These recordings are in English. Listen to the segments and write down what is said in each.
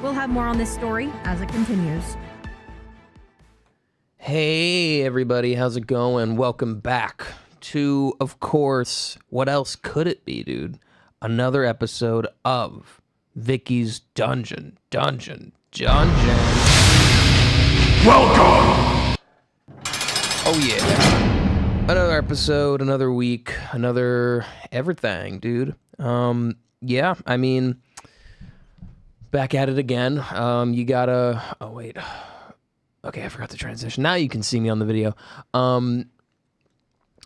We'll have more on this story as it continues. Hey everybody, how's it going? Welcome back to, of course, what else could it be, dude? Another episode of Vicky's Dungeon. Welcome! Oh yeah. Another episode, another week, another everything, dude. Yeah, I mean, back at it again. You gotta, oh wait. Okay, I forgot the transition. Now you can see me on the video.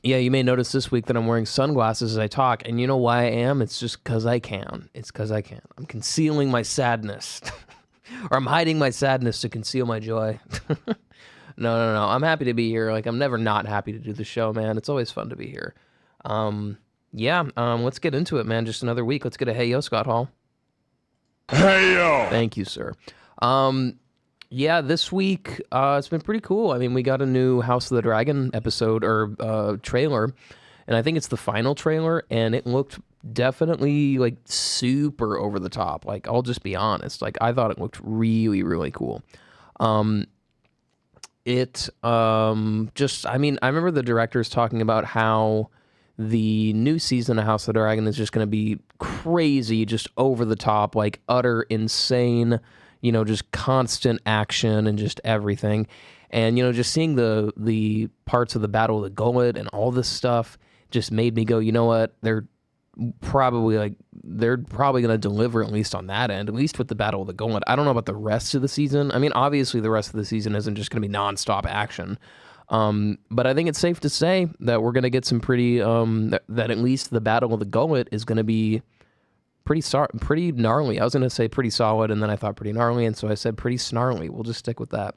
Yeah, you may notice this week that I'm wearing sunglasses as I talk, and you know why I am? It's just because I can. It's because I can. I'm concealing my sadness. Or I'm hiding my sadness to conceal my joy. No. I'm happy to be here. Like, I'm never not happy to do the show, man. It's always fun to be here. Let's get into it, man. Just another week. Let's get a hey yo, Scott Hall. Hey yo! Thank you, sir. Yeah, this week, it's been pretty cool. I mean, we got a new House of the Dragon episode, or trailer, and I think it's the final trailer, and it looked definitely, like, super over the top. Like, I'll just be honest. Like, I thought it looked really, really cool. I remember the directors talking about how the new season of House of the Dragon is just going to be crazy, just over the top, like, utter insane, just constant action and just everything. And, just seeing the parts of the Battle of the Gullet and all this stuff just made me go, you know what? They're probably going to deliver, at least on that end, at least with the Battle of the Gullet. I don't know about the rest of the season. I mean, obviously the rest of the season isn't just going to be nonstop action. But I think it's safe to say that we're going to get some pretty, that at least the Battle of the Gullet is going to be pretty gnarly. I was going to say pretty solid, and then I thought pretty gnarly, and so I said pretty snarly. We'll just stick with that.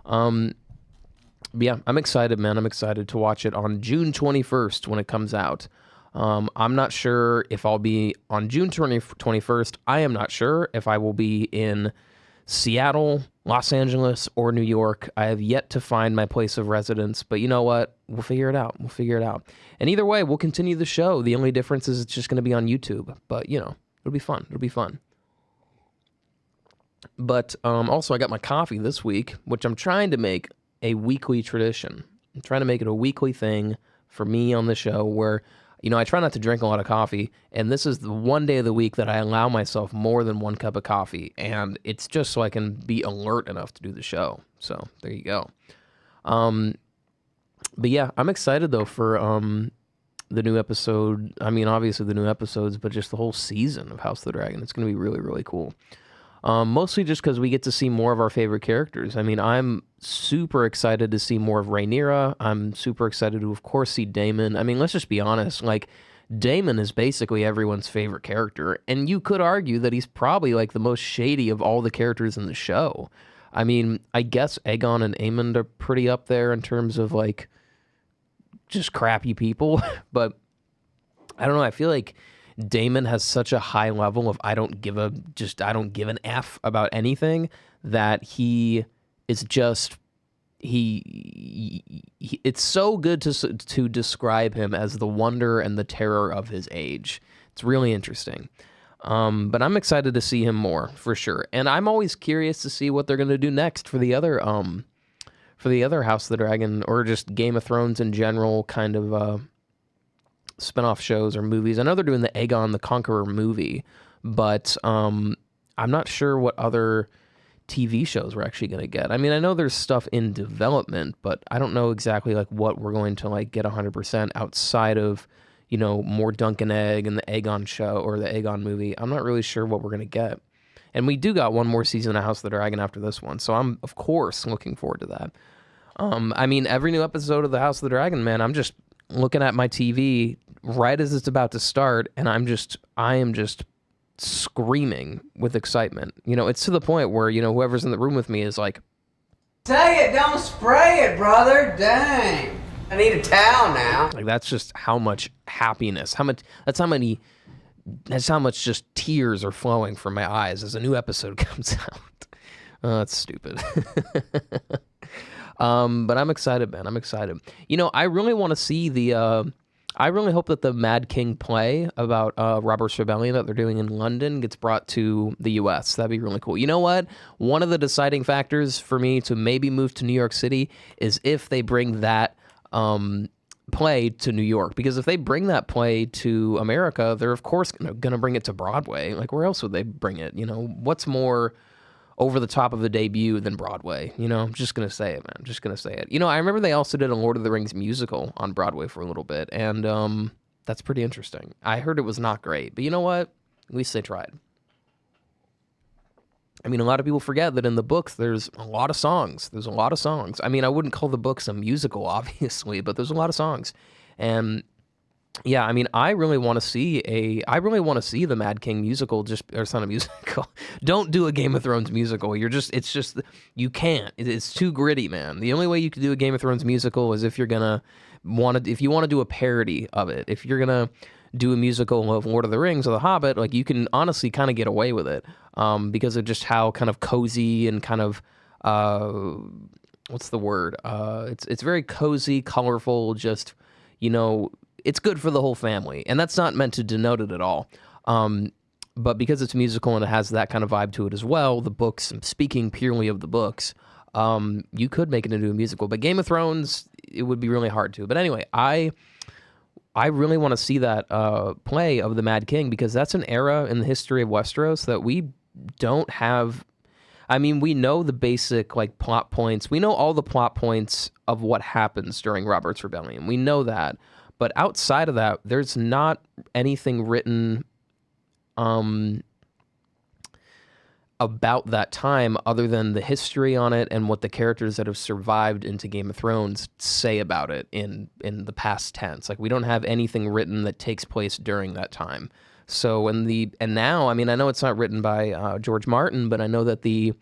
But yeah, I'm excited, man. I'm excited to watch it on June 21st when it comes out. I'm not sure if I'll be on June 21st. I am not sure if I will be in Seattle, Los Angeles, or New York. I have yet to find my place of residence, but you know what? We'll figure it out. And either way, we'll continue the show. The only difference is it's just going to be on YouTube, but it'll be fun. But also, I got my coffee this week, which I'm trying to make a weekly tradition. I'm trying to make it a weekly thing for me on the show where, I try not to drink a lot of coffee, and this is the one day of the week that I allow myself more than one cup of coffee, and it's just so I can be alert enough to do the show. So there you go. But yeah, I'm excited though for the new episode. I mean, obviously the new episodes, but just the whole season of House of the Dragon. It's going to be really, really cool. Mostly just because we get to see more of our favorite characters. I mean, I'm super excited to see more of Rhaenyra. I'm super excited to, of course, see Daemon. I mean, let's just be honest. Like, Daemon is basically everyone's favorite character. And you could argue that he's probably, like, the most shady of all the characters in the show. I mean, I guess Aegon and Aemond are pretty up there in terms of, like, just crappy people. But I don't know. I feel like Daemon has such a high level of I don't give an F about anything, that he is just it's so good to describe him as the wonder and the terror of his age. It's really interesting. But I'm excited to see him more for sure. And I'm always curious to see what they're going to do next for the other House of the Dragon, or just Game of Thrones in general kind of spin-off shows or movies. I know they're doing the Aegon the Conqueror movie, but I'm not sure what other TV shows we're actually going to get. I mean, I know there's stuff in development, but I don't know exactly like what we're going to like get 100% outside of, more Dunk and Egg and the Aegon show or the Aegon movie. I'm not really sure what we're going to get. And we do got one more season of House of the Dragon after this one, so I'm, of course, looking forward to that. I mean, every new episode of the House of the Dragon, man, I'm just looking at my TV right as it's about to start, and I am just screaming with excitement. It's to the point where, whoever's in the room with me is like, Say it, don't spray it, brother. Dang. I need a towel now. Like, that's just how much happiness, that's how much just tears are flowing from my eyes as a new episode comes out. Oh, that's stupid. But I'm excited, man. I'm excited. I really want to see the I really hope that the Mad King play about Robert's Rebellion that they're doing in London gets brought to the U.S. That'd be really cool. You know what? One of the deciding factors for me to maybe move to New York City is if they bring that play to New York. Because if they bring that play to America, they're of course going to bring it to Broadway. Like, where else would they bring it? You know, what's more over the top of the debut than Broadway? You know, I'm just going to say it, man. I'm just going to say it. You know, I remember they also did a Lord of the Rings musical on Broadway for a little bit, and that's pretty interesting. I heard it was not great, but you know what? At least they tried. I mean, a lot of people forget that in the books, there's a lot of songs. There's a lot of songs. I mean, I wouldn't call the books a musical, obviously, but there's a lot of songs. And yeah, I mean, I really want to see the Mad King musical. Or it's not a musical. Don't do a Game of Thrones musical. You can't. It's too gritty, man. The only way you can do a Game of Thrones musical is if you want to do a parody of it. If you're gonna do a musical of Lord of the Rings or The Hobbit, like, you can honestly kind of get away with it, because of just how kind of cozy and kind of what's the word? It's very cozy, colorful. Just, you know, it's good for the whole family, and that's not meant to denote it at all. But because it's musical and it has that kind of vibe to it as well, the books, speaking purely of the books, you could make it into a musical. But Game of Thrones, it would be really hard to. But anyway, I really want to see that play of the Mad King, because that's an era in the history of Westeros that we don't have. I mean, we know the basic, like, plot points. We know all the plot points of what happens during Robert's Rebellion. We know that. But outside of that, there's not anything written about that time other than the history on it and what the characters that have survived into Game of Thrones say about it in the past tense. Like, we don't have anything written that takes place during that time. So and now, I mean, I know it's not written by George Martin, but I know that the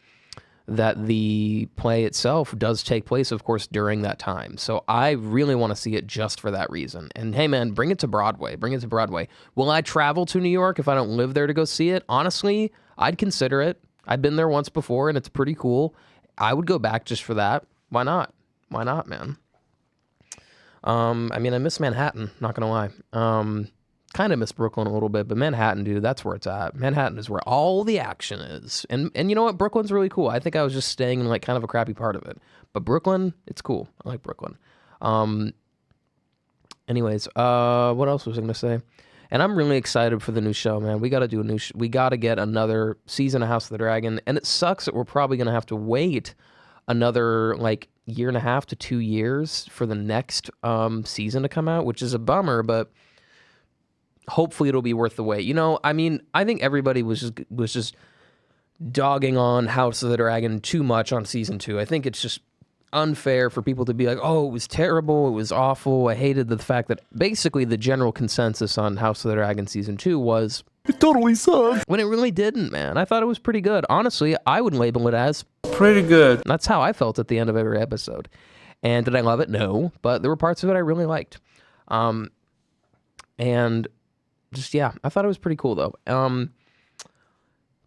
play itself does take place, of course, during that time. So I really want to see it just for that reason. And hey, man, bring it to Broadway. Bring it to Broadway. Will I travel to New York if I don't live there to go see it? Honestly, I'd consider it. I've been there once before, and it's pretty cool. I would go back just for that. Why not? Why not, man? I mean, I miss Manhattan, not gonna lie. Kind of miss Brooklyn a little bit, but Manhattan, dude, that's where it's at. Manhattan is where all the action is. And you know what? Brooklyn's really cool. I think I was just staying in, like, kind of a crappy part of it. But Brooklyn, it's cool. I like Brooklyn. Anyways, what else was I going to say? And I'm really excited for the new show, man. We got to do we got to get another season of House of the Dragon. And it sucks that we're probably going to have to wait another, like, 1.5 to 2 years for the next season to come out, which is a bummer, but hopefully it'll be worth the wait. You know, I mean, I think everybody was just dogging on House of the Dragon too much on season 2. I think it's just unfair for people to be like, oh, it was terrible, it was awful. I hated the fact that basically the general consensus on House of the Dragon season 2 was, it totally sucked. When it really didn't, man. I thought it was pretty good. Honestly, I would label it as pretty good. That's how I felt at the end of every episode. And did I love it? No. But there were parts of it I really liked. And just, yeah, I thought it was pretty cool, though.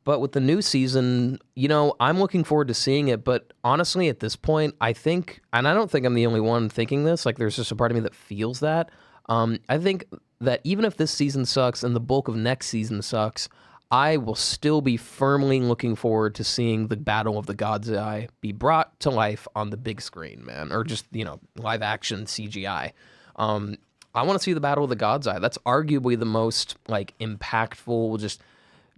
But with the new season, you know, I'm looking forward to seeing it. But honestly, at this point, I think, and I don't think I'm the only one thinking this, like, there's just a part of me that feels that. I think that even if this season sucks and the bulk of next season sucks, I will still be firmly looking forward to seeing the Battle of the God's Eye be brought to life on the big screen, man, or just, you know, live action CGI. I want to see the Battle of the God's Eye. That's arguably the most, like, impactful,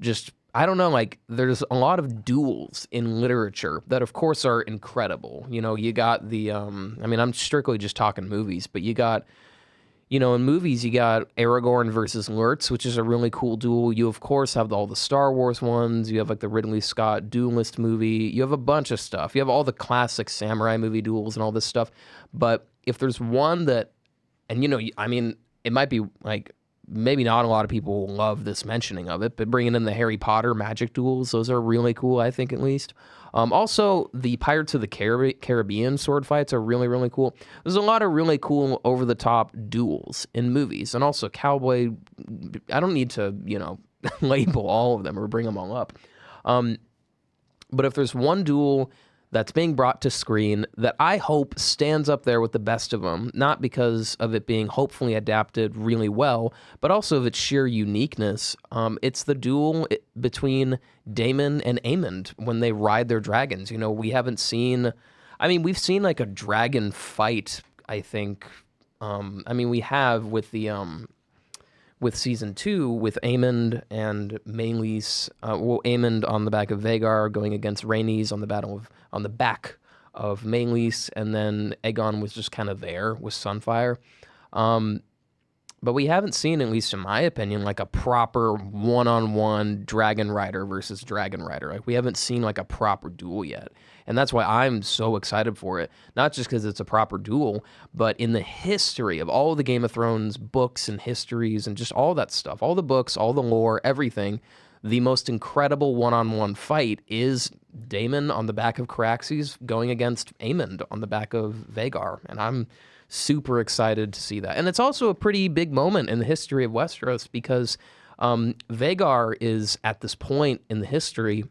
just I don't know, like, there's a lot of duels in literature that, of course, are incredible. You know, you got the, I mean, I'm strictly just talking movies, but you got, you know, in movies, you got Aragorn versus Lurtz, which is a really cool duel. You, of course, have all the Star Wars ones. You have, like, the Ridley Scott duelist movie. You have a bunch of stuff. You have all the classic samurai movie duels and all this stuff. But if there's one that, and, you know, I mean, it might be, like, maybe not a lot of people love this mentioning of it, but bringing in the Harry Potter magic duels, those are really cool, I think, at least. Also, the Pirates of the Caribbean sword fights are really, really cool. There's a lot of really cool over-the-top duels in movies. And also, cowboy, I don't need to, you know, label all of them or bring them all up. But if there's one duel that's being brought to screen that I hope stands up there with the best of them, not because of it being hopefully adapted really well, but also of its sheer uniqueness. It's the duel between Daemon and Aemond when they ride their dragons. You know, we haven't seen, I mean, we've seen like a dragon fight, I think. I mean, we have with the with season 2 with Aemond and Maelys, Aemond on the back of Vhagar going against Rhaenys on the back of Maelys, and then Aegon was just kind of there with Sunfire. But we haven't seen, at least in my opinion, like a proper one-on-one dragon rider versus dragon rider. Like we haven't seen like a proper duel yet. And that's why I'm so excited for it. Not just because it's a proper duel, but in the history of all the Game of Thrones books and histories and just all that stuff, all the books, all the lore, everything, the most incredible one-on-one fight is Daemon on the back of Caraxes going against Aemond on the back of Vhagar. And I'm super excited to see that. And it's also a pretty big moment in the history of Westeros because Vhagar is, at this point in the history,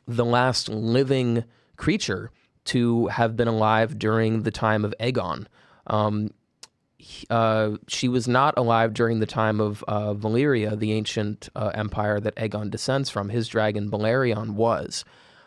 the last living creature to have been alive during the time of Aegon. She was not alive during the time of Valyria, the ancient empire that Aegon descends from. His dragon Balerion was.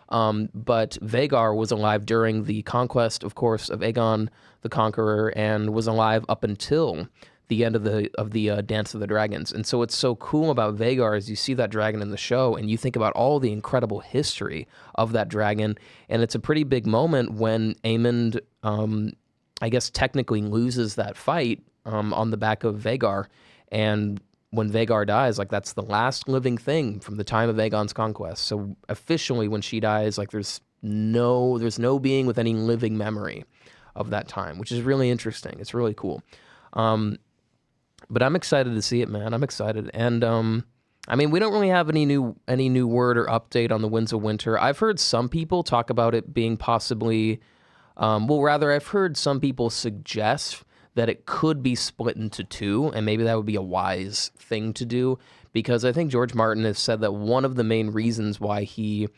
But Vhagar was alive during the conquest, of course, of Aegon the Conqueror, and was alive up until the end of the Dance of the Dragons. And so what's so cool about Vhagar is you see that dragon in the show, and you think about all the incredible history of that dragon, and it's a pretty big moment when Aemond, I guess, technically loses that fight on the back of Vhagar, and when Vhagar dies, like that's the last living thing from the time of Aegon's conquest. So officially, when she dies, like there's no being with any living memory of that time, which is really interesting. It's really cool. But I'm excited to see it, man. I'm excited, and I mean, we don't really have any new word or update on the Winds of Winter. I've heard some people talk about it being possibly, I've heard some people suggest that it could be split into 2, and maybe that would be a wise thing to do, because I think George Martin has said that one of the main reasons why he's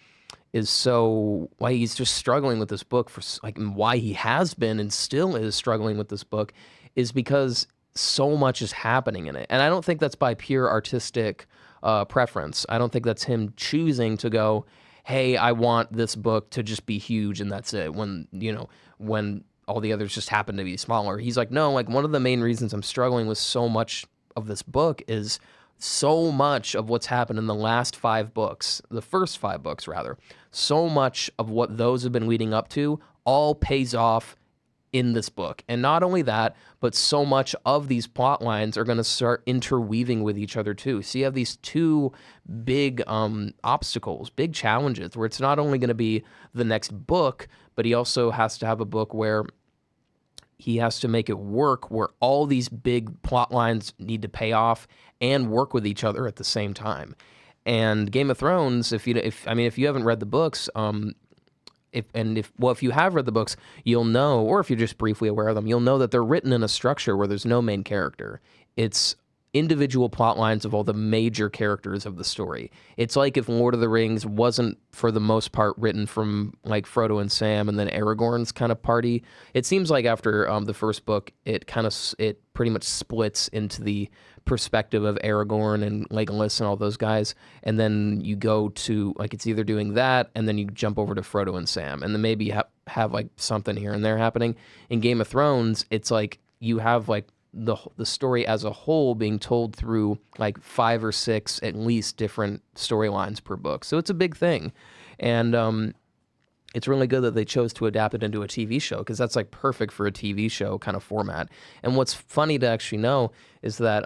just struggling with this book and why he has been and still is struggling with this book is because so much is happening in it. And I don't think that's by pure artistic preference. I don't think that's him choosing to go, hey, I want this book to just be huge and that's it, when all the others just happen to be smaller. He's like, no, like one of the main reasons I'm struggling with so much of this book is so much of what's happened in the last 5 books, the first 5 books rather, so much of what those have been leading up to all pays off in this book. And not only that, but so much of these plot lines are going to start interweaving with each other too. So you have these 2 big obstacles, big challenges, where it's not only going to be the next book, but he also has to have a book where he has to make it work, where all these big plot lines need to pay off and work with each other at the same time. And Game of Thrones, if you haven't read the books, if you have read the books, you'll know, or if you're just briefly aware of them, you'll know that they're written in a structure where there's no main character. It's individual plot lines of all the major characters of the story. It's like if Lord of the Rings wasn't, for the most part, written from like Frodo and Sam and then Aragorn's kind of party. It seems like after the first book, it pretty much splits into the perspective of Aragorn and Legolas and all those guys, and then you go to, like, it's either doing that and then you jump over to Frodo and Sam, and then maybe have like something here and there happening. In Game of Thrones, it's like you have like the story as a whole being told through like 5 or 6 at least different storylines per book. So it's a big thing, and it's really good that they chose to adapt it into a TV show, because that's like perfect for a TV show kind of format. And what's funny to actually know is that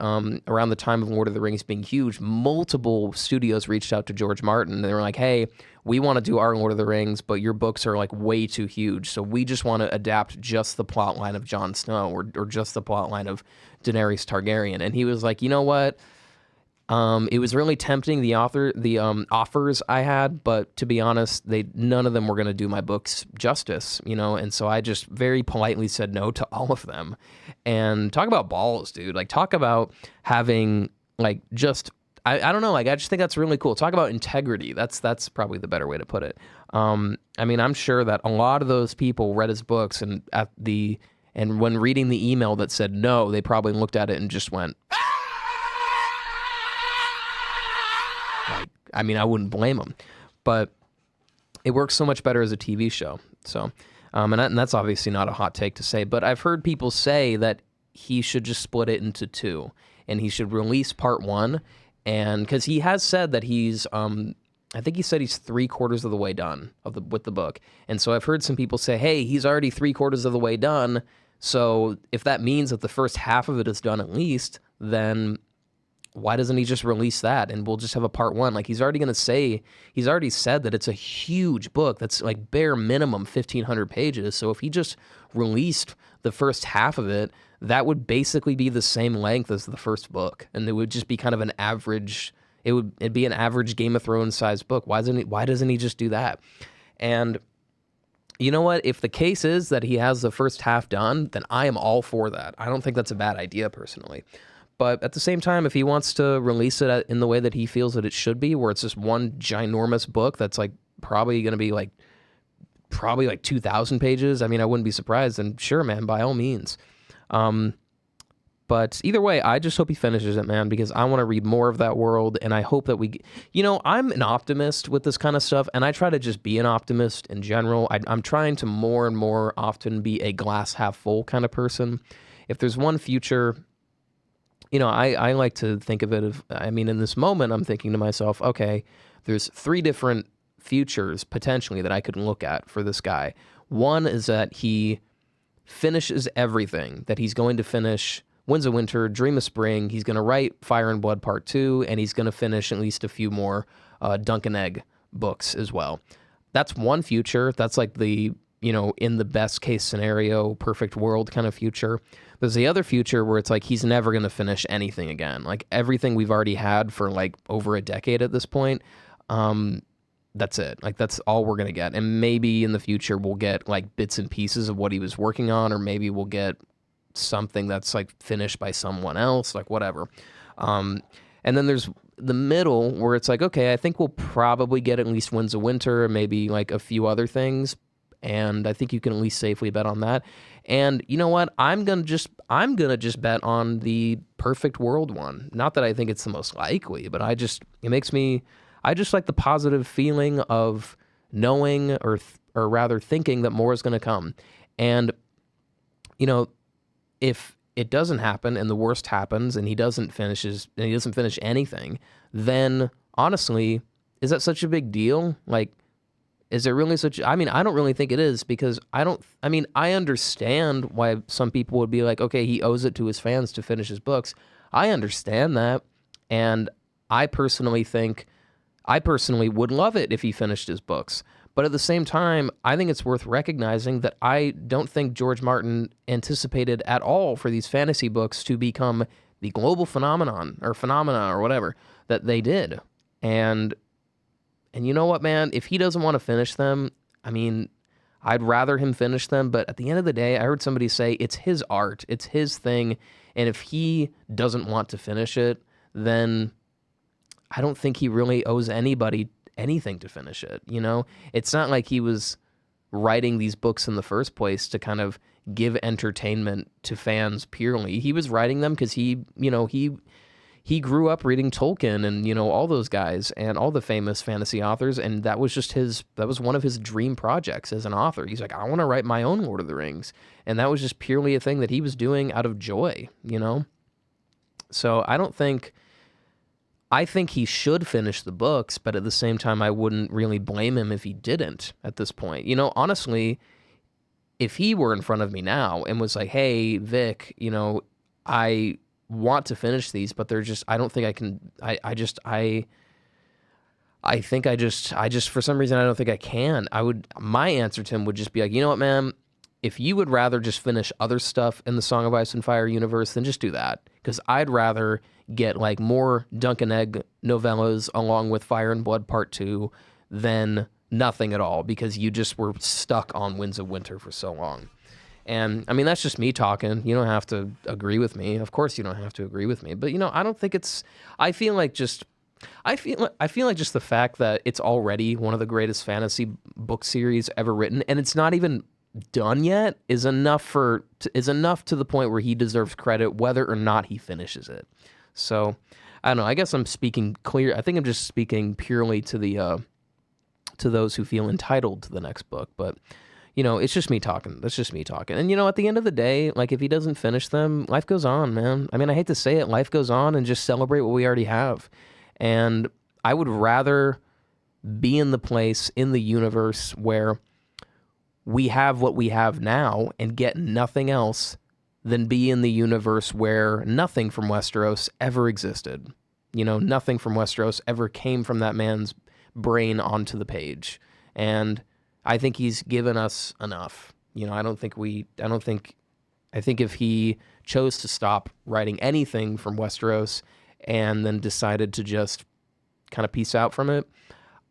around the time of Lord of the Rings being huge, multiple studios reached out to George Martin, and they were like, hey, we want to do our Lord of the Rings, but your books are like way too huge, so we just want to adapt just the plot line of Jon Snow or just the plot line of Daenerys Targaryen. And he was like, you know what? It was really tempting, the offers I had, but to be honest, none of them were going to do my books justice, and so I just very politely said no to all of them. And talk about balls, dude. Like, talk about having, like, just, I don't know. Like, I just think that's really cool. Talk about integrity. That's probably the better way to put it. I mean, I'm sure that a lot of those people read his books, and when reading the email that said no, they probably looked at it and just went. Like, I mean, I wouldn't blame them, but it works so much better as a TV show. So, and that's obviously not a hot take to say, but I've heard people say that he should just split it into two, and he should release part one. And because he has said that he's, I think he said he's 3/4 of the way done with the book. And so I've heard some people say, hey, he's already 3/4 of the way done. So if that means that the first half of it is done at least, then why doesn't he just release that and we'll just have a part one? Like, he's already said that it's a huge book that's like bare minimum 1,500 pages. So if he just released the first half of it, that would basically be the same length as the first book, and it would just be kind of an average. It'd be an average Game of Thrones sized book. Why doesn't he just do that? And you know what? If the case is that he has the first half done, then I am all for that. I don't think that's a bad idea personally. But at the same time, if he wants to release it in the way that he feels that it should be, where it's just one ginormous book that's like probably going to be like 2,000 pages, I mean, I wouldn't be surprised. And sure, man, by all means. But either way, I just hope he finishes it, man, because I want to read more of that world, and I hope that I'm an optimist with this kind of stuff, and I try to just be an optimist in general. I'm trying to more and more often be a glass half full kind of person. If there's one future, I like to think of it in this moment, I'm thinking to myself, okay, there's 3 different futures potentially that I could look at for this guy. One is that he finishes everything, that he's going to finish Winds of Winter, Dream of Spring. He's going to write Fire and Blood Part 2, and he's going to finish at least a few more Dunk and Egg books as well. That's one future. That's like the, in the best case scenario, perfect world kind of future. There's the other future where it's like he's never going to finish anything again. Like everything we've already had for like over a decade at this point, that's it. Like that's all we're going to get. And maybe in the future we'll get like bits and pieces of what he was working on, or maybe we'll get something that's like finished by someone else, like whatever. And then there's the middle where it's like, okay, I think we'll probably get at least Winds of Winter, maybe like a few other things. And I think you can at least safely bet on that. And you know what? I'm gonna just bet on the perfect world one. Not that I think it's the most likely, but I just like the positive feeling of knowing or rather thinking that more is going to come. And if it doesn't happen and the worst happens and he doesn't finish anything, then honestly, is that such a big deal? Like, is it really I don't really think it is, because I understand why some people would be like, okay, he owes it to his fans to finish his books. I understand that. And I personally would love it if he finished his books. But at the same time, I think it's worth recognizing that I don't think George Martin anticipated at all for these fantasy books to become the global phenomena or whatever that they did. And you know what, man? If he doesn't want to finish them, I'd rather him finish them. But at the end of the day, I heard somebody say it's his art. It's his thing. And if he doesn't want to finish it, then I don't think he really owes anybody anything to finish it. It's not like he was writing these books in the first place to kind of give entertainment to fans purely. He was writing them because he grew up reading Tolkien and, all those guys and all the famous fantasy authors. And that was one of his dream projects as an author. He's like, I want to write my own Lord of the Rings. And that was just purely a thing that he was doing out of joy, So I think he should finish the books, but at the same time, I wouldn't really blame him if he didn't at this point. Honestly, if he were in front of me now and was like, hey, Vic, I want to finish these, but they're just, I don't think I can, for some reason, I don't think I can. My answer to him would just be like, you know what, man? If you would rather just finish other stuff in the Song of Ice and Fire universe, then just do that. Because I'd rather get like more Dunk and Egg novellas along with Fire and Blood Part 2 than nothing at all, because you just were stuck on Winds of Winter for so long. And that's just me talking. You don't have to agree with me. Of course you don't have to agree with me. But I don't think I feel like just I feel like just the fact that it's already one of the greatest fantasy book series ever written, and it's not even done yet, is enough to the point where he deserves credit, whether or not he finishes it. So I don't know. I guess I'm speaking clear. I think I'm just speaking purely to the to those who feel entitled to the next book, but. It's just me talking. That's just me talking. And, at the end of the day, like, if he doesn't finish them, life goes on, man. I mean, I hate to say it, life goes on, and just celebrate what we already have. And I would rather be in the place, in the universe, where we have what we have now and get nothing else than be in the universe where nothing from Westeros ever existed. Nothing from Westeros ever came from that man's brain onto the page. And I think he's given us enough. I think if he chose to stop writing anything from Westeros and then decided to just kind of peace out from it,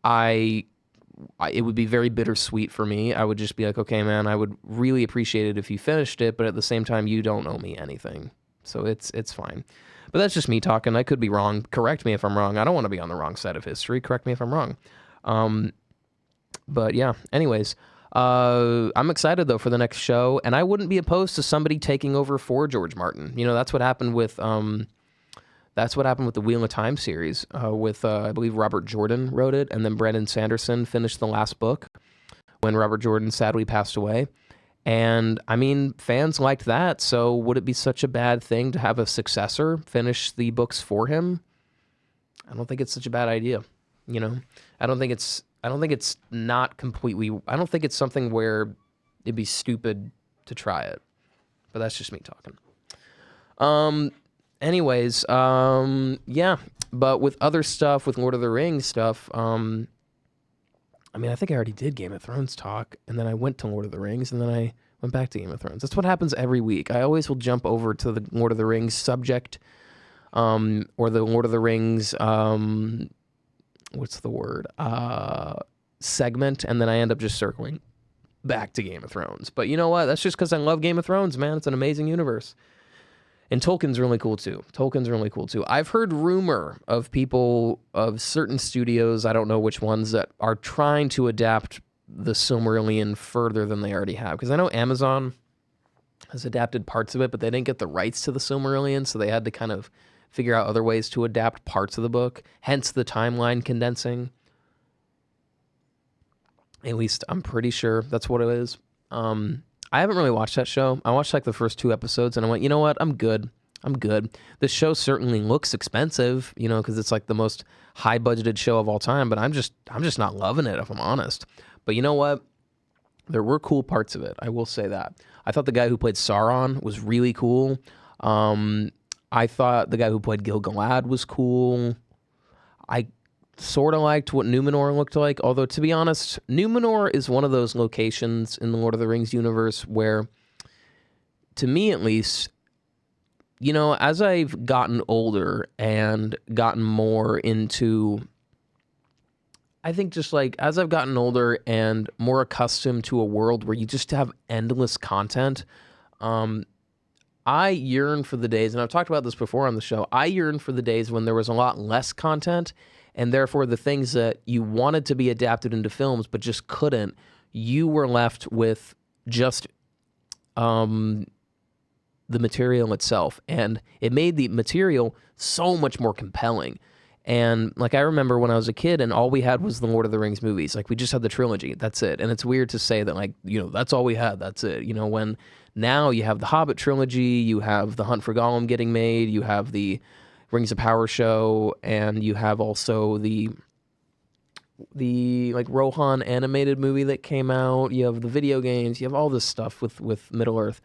it would be very bittersweet for me. I would just be like, okay, man, I would really appreciate it if you finished it, but at the same time, you don't owe me anything. So it's fine. But that's just me talking. I could be wrong. Correct me if I'm wrong. I don't want to be on the wrong side of history. Correct me if I'm wrong. But yeah, anyways, I'm excited though for the next show, and I wouldn't be opposed to somebody taking over for George Martin. That's what happened with the Wheel of Time series. With I believe Robert Jordan wrote it, and then Brandon Sanderson finished the last book when Robert Jordan sadly passed away. And I mean, fans liked that, so would it be such a bad thing to have a successor finish the books for him? I don't think it's such a bad idea. I don't think it's not completely. I don't think it's something where it'd be stupid to try it. But that's just me talking. Anyways, yeah. But with other stuff, with Lord of the Rings stuff, I think I already did Game of Thrones talk, and then I went to Lord of the Rings, and then I went back to Game of Thrones. That's what happens every week. I always will jump over to the Lord of the Rings subject, or the Lord of the Rings, what's the word? Segment, and then I end up just circling back to Game of Thrones. But you know what? That's just because I love Game of Thrones, man. It's an amazing universe. And Tolkien's really cool too. I've heard rumor of people, of certain studios, I don't know which ones, that are trying to adapt the Silmarillion further than they already have. Because I know Amazon has adapted parts of it, but they didn't get the rights to the Silmarillion, so they had to kind of figure out other ways to adapt parts of the book, hence the timeline condensing. At least I'm pretty sure that's what it is. I haven't really watched that show. I watched like the first 2 episodes and I went, you know what? I'm good. This show certainly looks expensive, because it's like the most high budgeted show of all time, but I'm just not loving it, if I'm honest. But you know what? There were cool parts of it. I will say that. I thought the guy who played Sauron was really cool. I thought the guy who played Gil-galad was cool. I sort of liked what Numenor looked like, although to be honest, Numenor is one of those locations in the Lord of the Rings universe where, to me at least, as I've gotten older and gotten more into, I think just like as I've gotten older and more accustomed to a world where you just have endless content, I yearn for the days, and I've talked about this before on the show, I yearn for the days when there was a lot less content, and therefore the things that you wanted to be adapted into films but just couldn't, you were left with just the material itself. And it made the material so much more compelling. And like I remember when I was a kid and all we had was the Lord of the Rings movies. Like we just had the trilogy. That's it. And it's weird to say that, like, that's all we had. That's it. When now you have the Hobbit trilogy, you have the Hunt for Gollum getting made, you have the Rings of Power show, and you have also the like Rohan animated movie that came out. You have the video games. You have all this stuff with Middle Earth.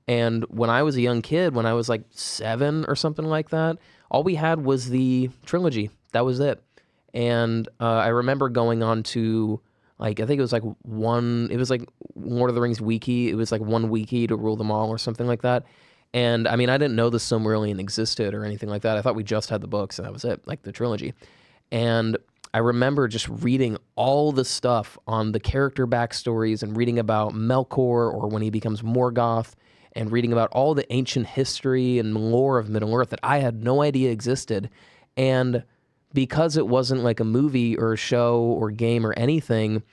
And when I was a young kid, when I was like 7 or something like that, all we had was the trilogy. That was it. And I remember going on to, like, I think it was like Lord of the Rings wiki. It was like one wiki to rule them all or something like that. And I mean, I didn't know the Silmarillion existed or anything like that. I thought we just had the books and that was it, like the trilogy. And I remember just reading all the stuff on the character backstories and reading about Melkor, or when he becomes Morgoth, and reading about all the ancient history and lore of Middle Earth that I had no idea existed. And because it wasn't like a movie or a show or game or anything,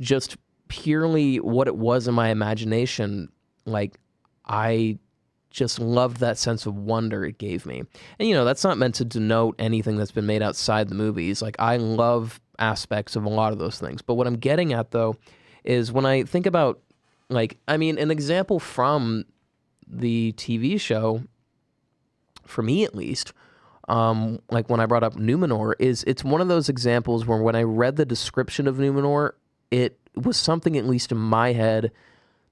just purely what it was in my imagination, like I just loved that sense of wonder it gave me. And, that's not meant to denote anything that's been made outside the movies. Like, I love aspects of a lot of those things. But what I'm getting at, though, is when I think about, an example from the TV show, for me at least, like when I brought up Numenor, it's one of those examples where when I read the description of Numenor, it was something, at least in my head,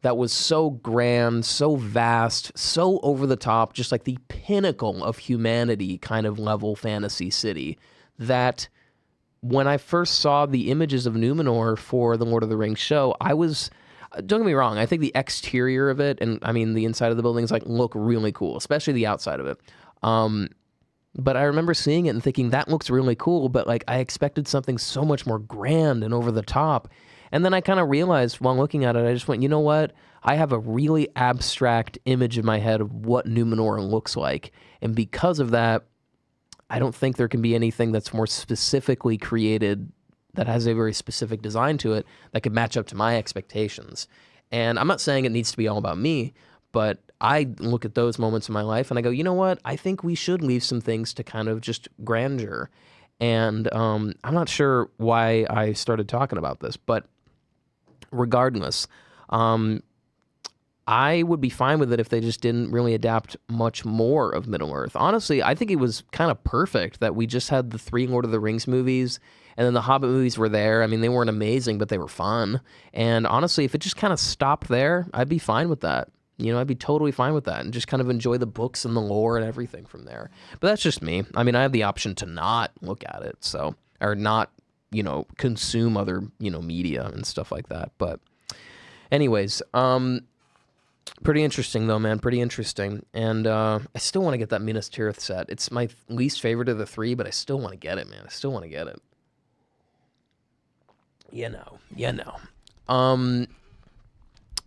that was so grand, so vast, so over the top, just like the pinnacle of humanity kind of level fantasy city, that when I first saw the images of Numenor for the Lord of the Rings show, don't get me wrong, I think the exterior of it, and the inside of the buildings look really cool, especially the outside of it. But I remember seeing it and thinking, that looks really cool, but I expected something so much more grand and over the top. And then I kind of realized while looking at it, I just went, you know what? I have a really abstract image in my head of what Numenor looks like. And because of that, I don't think there can be anything that's more specifically created that has a very specific design to it that could match up to my expectations. And I'm not saying it needs to be all about me, but I look at those moments in my life and I go, you know what? I think we should leave some things to kind of just grandeur. And I'm not sure why I started talking about this, but regardless, I would be fine with it if they just didn't really adapt much more of Middle-earth. Honestly, I think it was kind of perfect that we just had the 3 Lord of the Rings movies, and then the Hobbit movies were there. They weren't amazing, but they were fun. And honestly, if it just kind of stopped there, I'd be fine with that. I'd be totally fine with that and just kind of enjoy the books and the lore and everything from there. But that's just me. I have the option to not look at it, or not, consume other, media and stuff like that. But anyways, pretty interesting though, man. Pretty interesting. And I still want to get that Minas Tirith set. It's my least favorite of the 3, but I still want to get it, man. I still want to get it.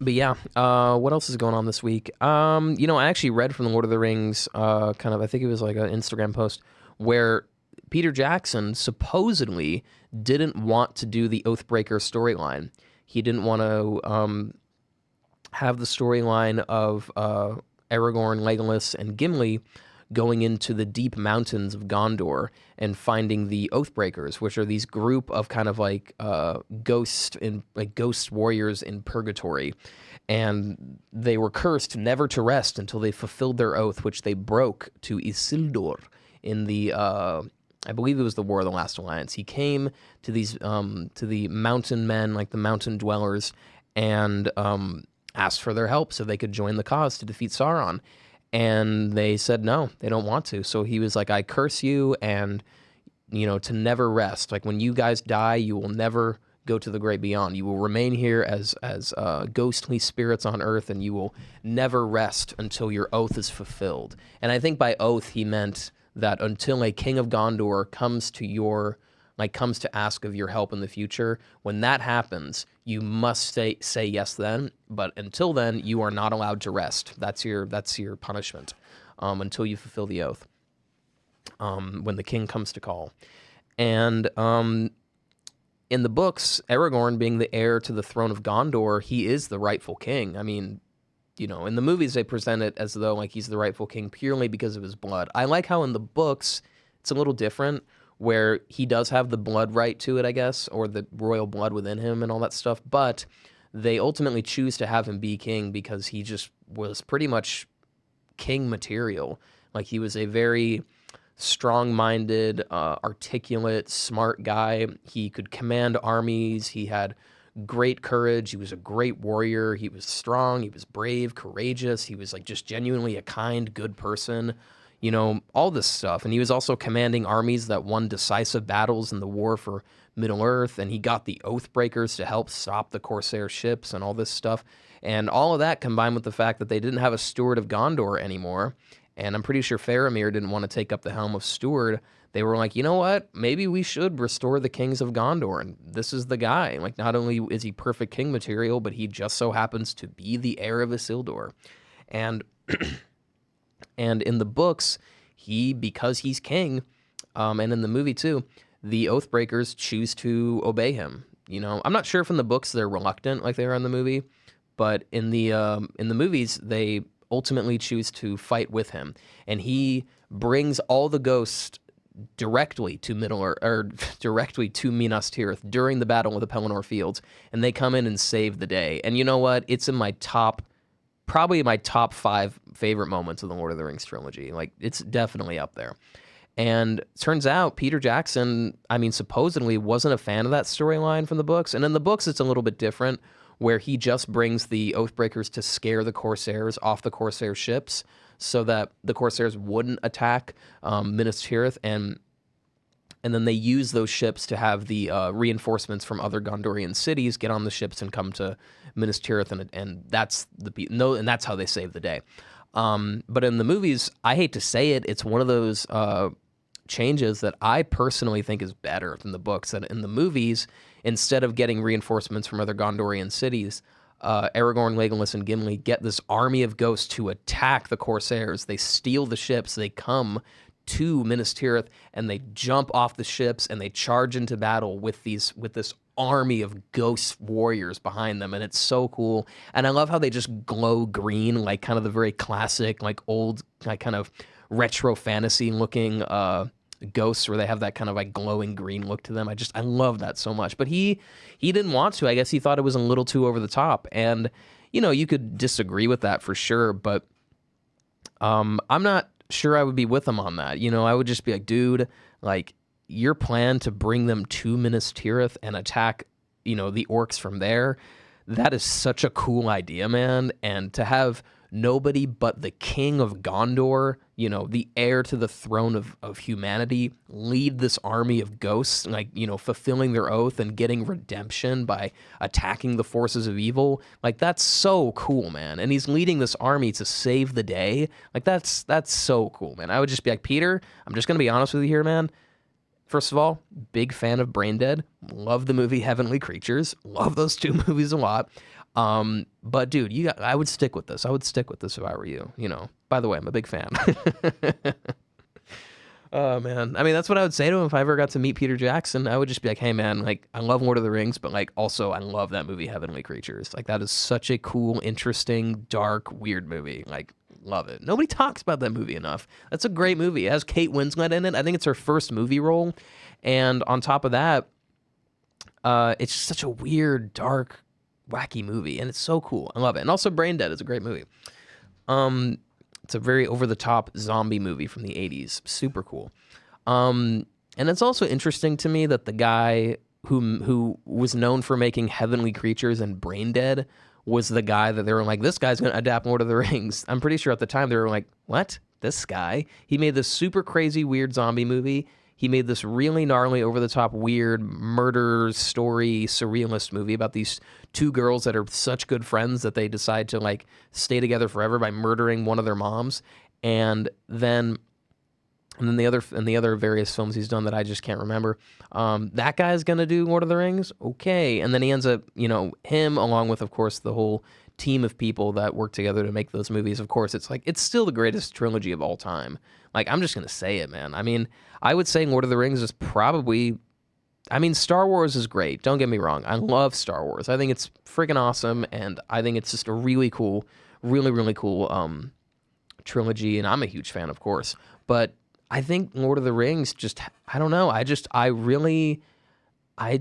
But yeah, what else is going on this week? I actually read from the Lord of the Rings, I think it was like an Instagram post where Peter Jackson supposedly didn't want to do the Oathbreaker storyline. He didn't want to have the storyline of Aragorn, Legolas, and Gimli going into the deep mountains of Gondor and finding the Oathbreakers, which are these group of kind of ghost warriors in purgatory. And they were cursed never to rest until they fulfilled their oath, which they broke to Isildur in the I believe it was the War of the Last Alliance. He came to these to the mountain men, like the mountain dwellers, and asked for their help so they could join the cause to defeat Sauron. And they said no, they don't want to. So he was like, I curse you, and to never rest. Like, when you guys die, you will never go to the great beyond. You will remain here as ghostly spirits on earth, and you will never rest until your oath is fulfilled. And I think by oath he meant that until a king of Gondor comes to ask of your help in the future, when that happens, you must say yes then. But until then, you are not allowed to rest. That's your punishment until you fulfill the oath. When the king comes to call. And in the books, Aragorn, being the heir to the throne of Gondor, he is the rightful king. In the movies they present it as though he's the rightful king purely because of his blood. I like how in the books it's a little different, where he does have the blood right to it, I guess, or the royal blood within him and all that stuff, but they ultimately choose to have him be king because he just was pretty much king material. He was a very strong-minded, articulate, smart guy. He could command armies. He had great courage. He was a great warrior. He was strong. He was brave, courageous. He was just genuinely a kind, good person. All this stuff. And he was also commanding armies that won decisive battles in the war for Middle-earth, and he got the Oathbreakers to help stop the Corsair ships and all this stuff. And all of that combined with the fact that they didn't have a steward of Gondor anymore, and I'm pretty sure Faramir didn't want to take up the helm of steward. They were like, you know what? Maybe we should restore the kings of Gondor, and this is the guy. Not only is he perfect king material, but he just so happens to be the heir of Isildur. And in the books, because he's king, And in the movie too, the Oathbreakers choose to obey him. I'm not sure if in the books they're reluctant like they are in the movie, but in the movies they ultimately choose to fight with him, and he brings all the ghosts directly to directly to Minas Tirith during the battle of the Pelennor Fields, and they come in and save the day. And you know what? It's in probably my top 5 favorite moments of the Lord of the Rings trilogy. Like, it's definitely up there. And turns out Peter Jackson, supposedly wasn't a fan of that storyline from the books. And in the books, it's a little bit different, where he just brings the Oathbreakers to scare the Corsairs off the Corsair ships so that the Corsairs wouldn't attack Minas Tirith. And then they use those ships to have the reinforcements from other Gondorian cities get on the ships and come to Minas Tirith, and that's and that's how they save the day. But in the movies, I hate to say it, it's one of those changes that I personally think is better than the books. That in the movies, instead of getting reinforcements from other Gondorian cities, Aragorn, Legolas, and Gimli get this army of ghosts to attack the Corsairs. They steal the ships. They come to Minas Tirith, and they jump off the ships, and they charge into battle with this army of ghost warriors behind them, and it's so cool. And I love how they just glow green, like kind of the very classic, like old, like kind of retro fantasy looking ghosts, where they have that kind of like glowing green look to them. I love that so much. But he didn't want to. I guess he thought it was a little too over the top, and you could disagree with that for sure, but I'm not sure I would be with him on that. I would just be like, dude, like, your plan to bring them to Minas Tirith and attack, the orcs from there, that is such a cool idea, man. And to have nobody but the king of Gondor, the heir to the throne of humanity, lead this army of ghosts, like, fulfilling their oath and getting redemption by attacking the forces of evil, like, that's so cool, man. And he's leading this army to save the day. Like, that's so cool, man. I would just be like, Peter, I'm just going to be honest with you here, man. First of all, big fan of Braindead. Love the movie Heavenly Creatures. Love those 2 movies a lot. But dude, I would stick with this. I would stick with this if I were you. By the way, I'm a big fan. Oh man. That's what I would say to him if I ever got to meet Peter Jackson. I would just be like, hey man, like, I love Lord of the Rings, but like, also I love that movie Heavenly Creatures. Like, that is such a cool, interesting, dark, weird movie. Like, love it. Nobody talks about that movie enough. That's a great movie. It has Kate Winslet in it. I think it's her first movie role. And on top of that, it's just such a weird, dark, wacky movie, and it's so cool. I love it. And also Braindead is a great movie. It's a very over-the-top zombie movie from the 80s. Super cool. And it's also interesting to me that the guy who was known for making Heavenly Creatures and Braindead was the guy that they were like, this guy's going to adapt Lord of the Rings. I'm pretty sure at the time they were like, what? This guy? He made this super crazy, weird zombie movie. He made this really gnarly, over-the-top, weird murder story, surrealist movie about these 2 girls that are such good friends that they decide to like stay together forever by murdering one of their moms. And then the other various films he's done that I just can't remember. That guy's gonna do Lord of the Rings, okay. And then he ends up, him along with, of course, the whole team of people that work together to make those movies. Of course, it's still the greatest trilogy of all time. Like, I'm just gonna say it, man. I would say Lord of the Rings is probably. Star Wars is great. Don't get me wrong. I love Star Wars. I think it's freaking awesome, and I think it's just a really cool, really, really cool trilogy, and I'm a huge fan, of course. But I think Lord of the Rings I don't know. I don't know. I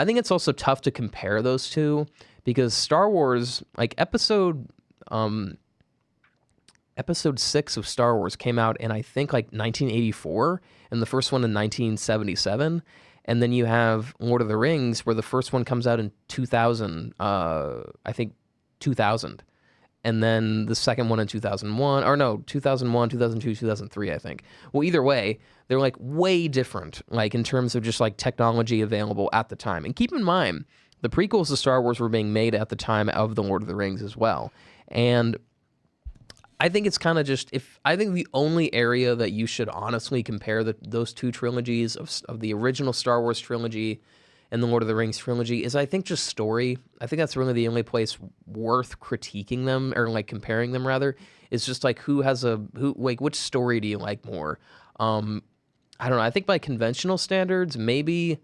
think it's also tough to compare those two because Star Wars, like episode 6 of Star Wars came out in, I think, like 1984, and the first one in 1977. And then you have Lord of the Rings, where the first one comes out in 2000, I think 2000. And then the second one in 2001, or no, 2001, 2002, 2003, I think. Well, either way, they're like way different, like in terms of just like technology available at the time. And keep in mind, the prequels to Star Wars were being made at the time of the Lord of the Rings as well. And I think it's kind of just, I think the only area that you should honestly compare those 2 trilogies of the original Star Wars trilogy and the Lord of the Rings trilogy is, I think, just story. I think that's really the only place worth critiquing them, or like comparing them rather, is just like which story do you like more? I don't know. I think by conventional standards, maybe.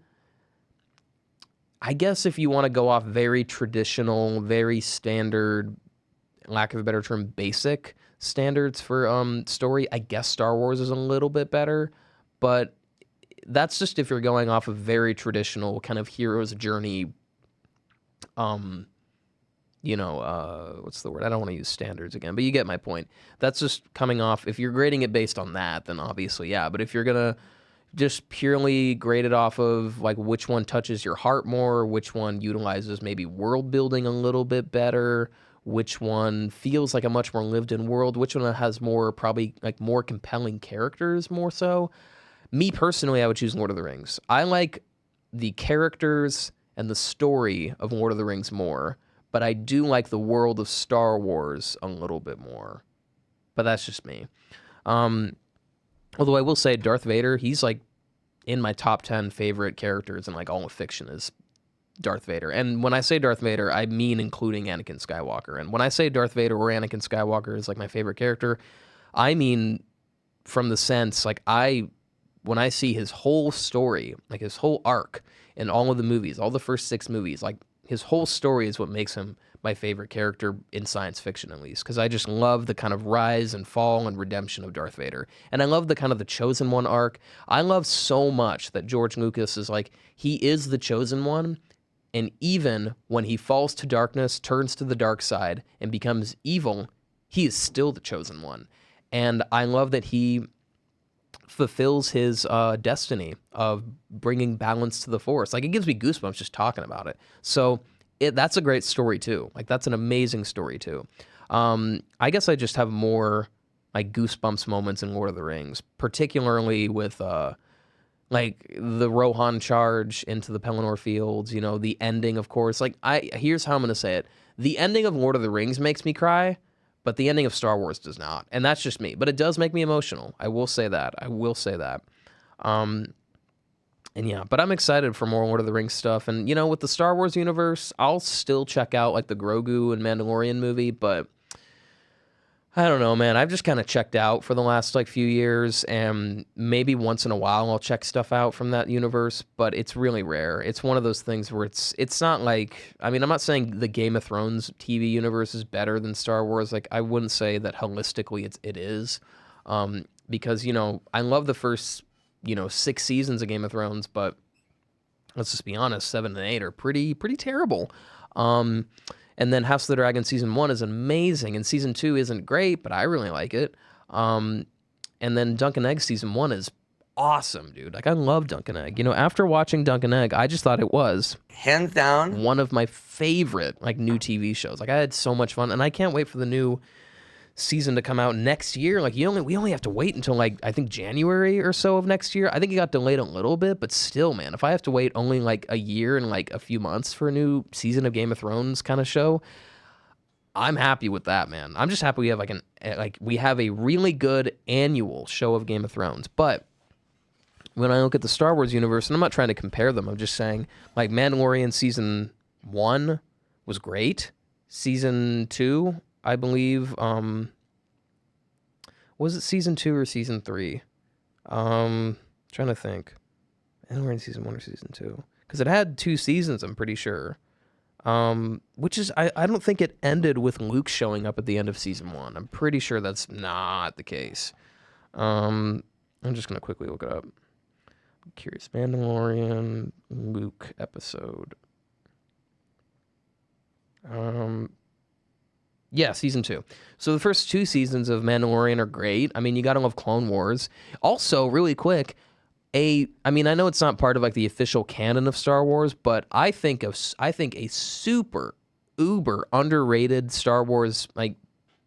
I guess if you want to go off very traditional, very standard, lack of a better term, basic standards for story, I guess Star Wars is a little bit better. But that's just if you're going off of very traditional kind of hero's journey. What's the word? I don't want to use standards again, but you get my point. That's just coming off. If you're grading it based on that, then obviously, yeah. But if you're gonna just purely grade it off of like which one touches your heart more, which one utilizes maybe world building a little bit better, which one feels like a much more lived in world, which one has more probably like more compelling characters more so. Me personally, I would choose Lord of the Rings. I like the characters and the story of Lord of the Rings more, but I do like the world of Star Wars a little bit more. But that's just me. Although I will say Darth Vader, he's like in my top 10 favorite characters in like all of fiction is Darth Vader. And when I say Darth Vader, I mean including Anakin Skywalker. And when I say Darth Vader or Anakin Skywalker is like my favorite character, I mean from the sense like when I see his whole story, like his whole arc in all of the movies, all the first 6 movies, like his whole story is what makes him my favorite character in science fiction, at least, because I just love the kind of rise and fall and redemption of Darth Vader. And I love the kind of the Chosen One arc. I love so much that George Lucas is like, he is the Chosen One. And even when he falls to darkness, turns to the dark side, and becomes evil, he is still the Chosen One. And I love that he fulfills his destiny of bringing balance to the Force. Like, it gives me goosebumps just talking about it. So that's a great story too. Like, that's an amazing story too. I guess I just have more like goosebumps moments in Lord of the Rings, particularly with like the Rohan charge into the Pelennor Fields. You know, the ending, of course. Like, here's how I'm gonna say it: the ending of Lord of the Rings makes me cry, but the ending of Star Wars does not. And that's just me. But it does make me emotional. I will say that. And yeah, but I'm excited for more Lord of the Rings stuff. And, you know, with the Star Wars universe, I'll still check out, like, the Grogu and Mandalorian movie. But I don't know, man. I've just kind of checked out for the last, like, few years. And maybe once in a while I'll check stuff out from that universe. But it's really rare. It's one of those things where it's not like... I mean, I'm not saying the Game of Thrones TV universe is better than Star Wars. Like, I wouldn't say that holistically it is. Because, you know, I love the first... 6 seasons of Game of Thrones, but let's just be honest, 7 and 8 are pretty terrible. And then House of the Dragon season 1 is amazing, and season 2 isn't great, but I really like it. And then Dunk and Egg season 1 is awesome, dude. Like, I love Dunk and Egg. You know, after watching Dunk and Egg, I just thought it was hands down one of my favorite like new TV shows. Like, I had so much fun, and I can't wait for the new season to come out next year. Like, we only have to wait until like I think January or so of next year. I think it got delayed a little bit, but still, man, if I have to wait only like a year and like a few months for a new season of Game of Thrones kind of show, I'm happy with that, man. I'm just happy we have we have a really good annual show of Game of Thrones. But when I look at the Star Wars universe, and I'm not trying to compare them, I'm just saying like Mandalorian season 1 was great. Season 2, I believe, was it season 2 or season 3? Trying to think. And we're in season 1 or season 2. Because it had 2 seasons, I'm pretty sure. Which is, I don't think it ended with Luke showing up at the end of season 1. I'm pretty sure that's not the case. I'm just going to quickly look it up. I'm curious. Mandalorian Luke episode. Yeah, season 2. So the first 2 seasons of Mandalorian are great. I mean, you gotta love Clone Wars. Also, really quick, I know it's not part of like the official canon of Star Wars, but I think a super uber underrated Star Wars like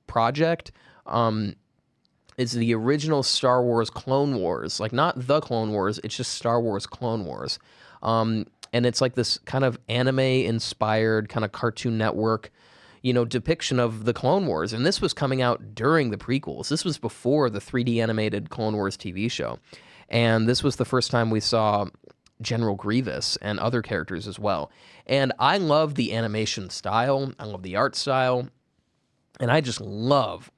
project is the original Star Wars Clone Wars. Like, not the Clone Wars, it's just Star Wars Clone Wars. And it's like this kind of anime inspired kind of Cartoon Network depiction of the Clone Wars. And this was coming out during the prequels. This was before the 3D animated Clone Wars TV show. And this was the first time we saw General Grievous and other characters as well. And I love the animation style. I love the art style. And I just love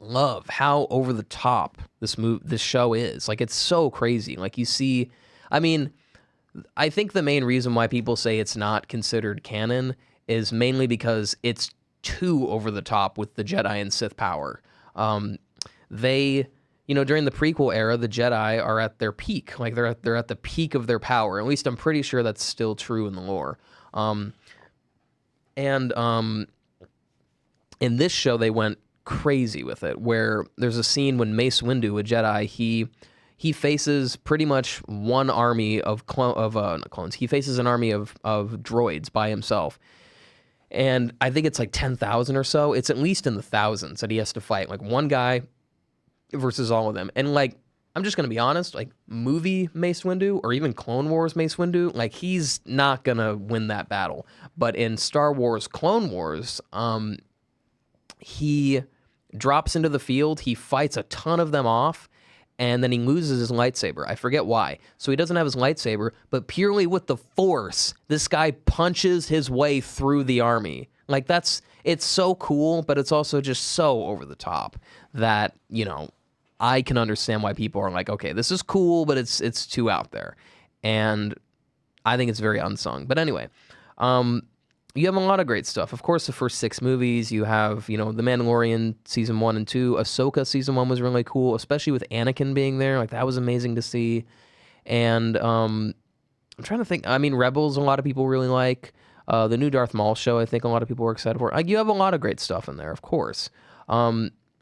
how over the top this show is. Like, it's so crazy. Like, you see, I mean, I think the main reason why people say it's not considered canon is mainly because it's too over the top with the Jedi and Sith power. They, during the prequel era, the Jedi are at their peak. Like, they're at the peak of their power. At least I'm pretty sure that's still true in the lore. In this show, they went crazy with it, where there's a scene when Mace Windu, a Jedi, he faces pretty much one army of clones. He faces an army of droids by himself. And I think it's like 10,000 or so. It's at least in the thousands that he has to fight. Like, one guy versus all of them. And, like, I'm just going to be honest, like, movie Mace Windu or even Clone Wars Mace Windu, like, he's not going to win that battle. But in Star Wars Clone Wars, he drops into the field, he fights a ton of them off, and then he loses his lightsaber. I forget why. So he doesn't have his lightsaber, but purely with the Force, this guy punches his way through the army. Like, it's so cool, but it's also just so over the top that, I can understand why people are like, okay, this is cool, but it's too out there. And I think it's very unsung. But anyway, you have a lot of great stuff. Of course, the first 6 movies, you have, The Mandalorian season 1 and 2. Ahsoka season 1 was really cool, especially with Anakin being there. Like, that was amazing to see. And I'm trying to think. I mean, Rebels, a lot of people really like. The new Darth Maul show, I think a lot of people were excited for. Like, you have a lot of great stuff in there, of course.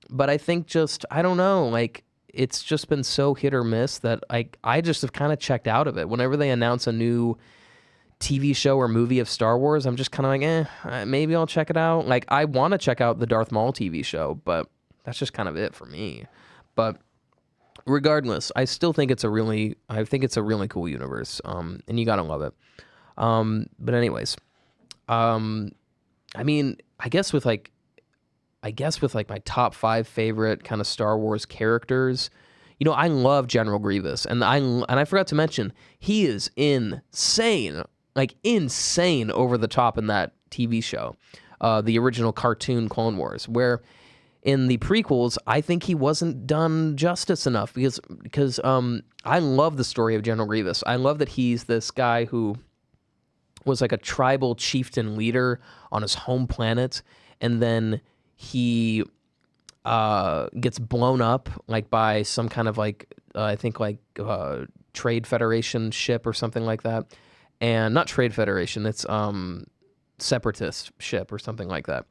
But I think I don't know, like, it's just been so hit or miss that I just have kind of checked out of it. Whenever they announce a new TV show or movie of Star Wars, I'm just kind of like, maybe I'll check it out. Like, I want to check out the Darth Maul TV show, but that's just kind of it for me. But regardless, I still think it's a really cool universe, and you gotta love it. But anyways, I mean, I guess with my top 5 favorite kind of Star Wars characters, I love General Grievous, and I forgot to mention, he is insane. Like, insane over the top in that TV show, the original cartoon Clone Wars, where in the prequels, I think he wasn't done justice enough because I love the story of General Grievous. I love that he's this guy who was like a tribal chieftain leader on his home planet, and then he gets blown up like by some kind of like I think like Trade Federation ship or something like that. And not Trade Federation, it's Separatist ship or something like that.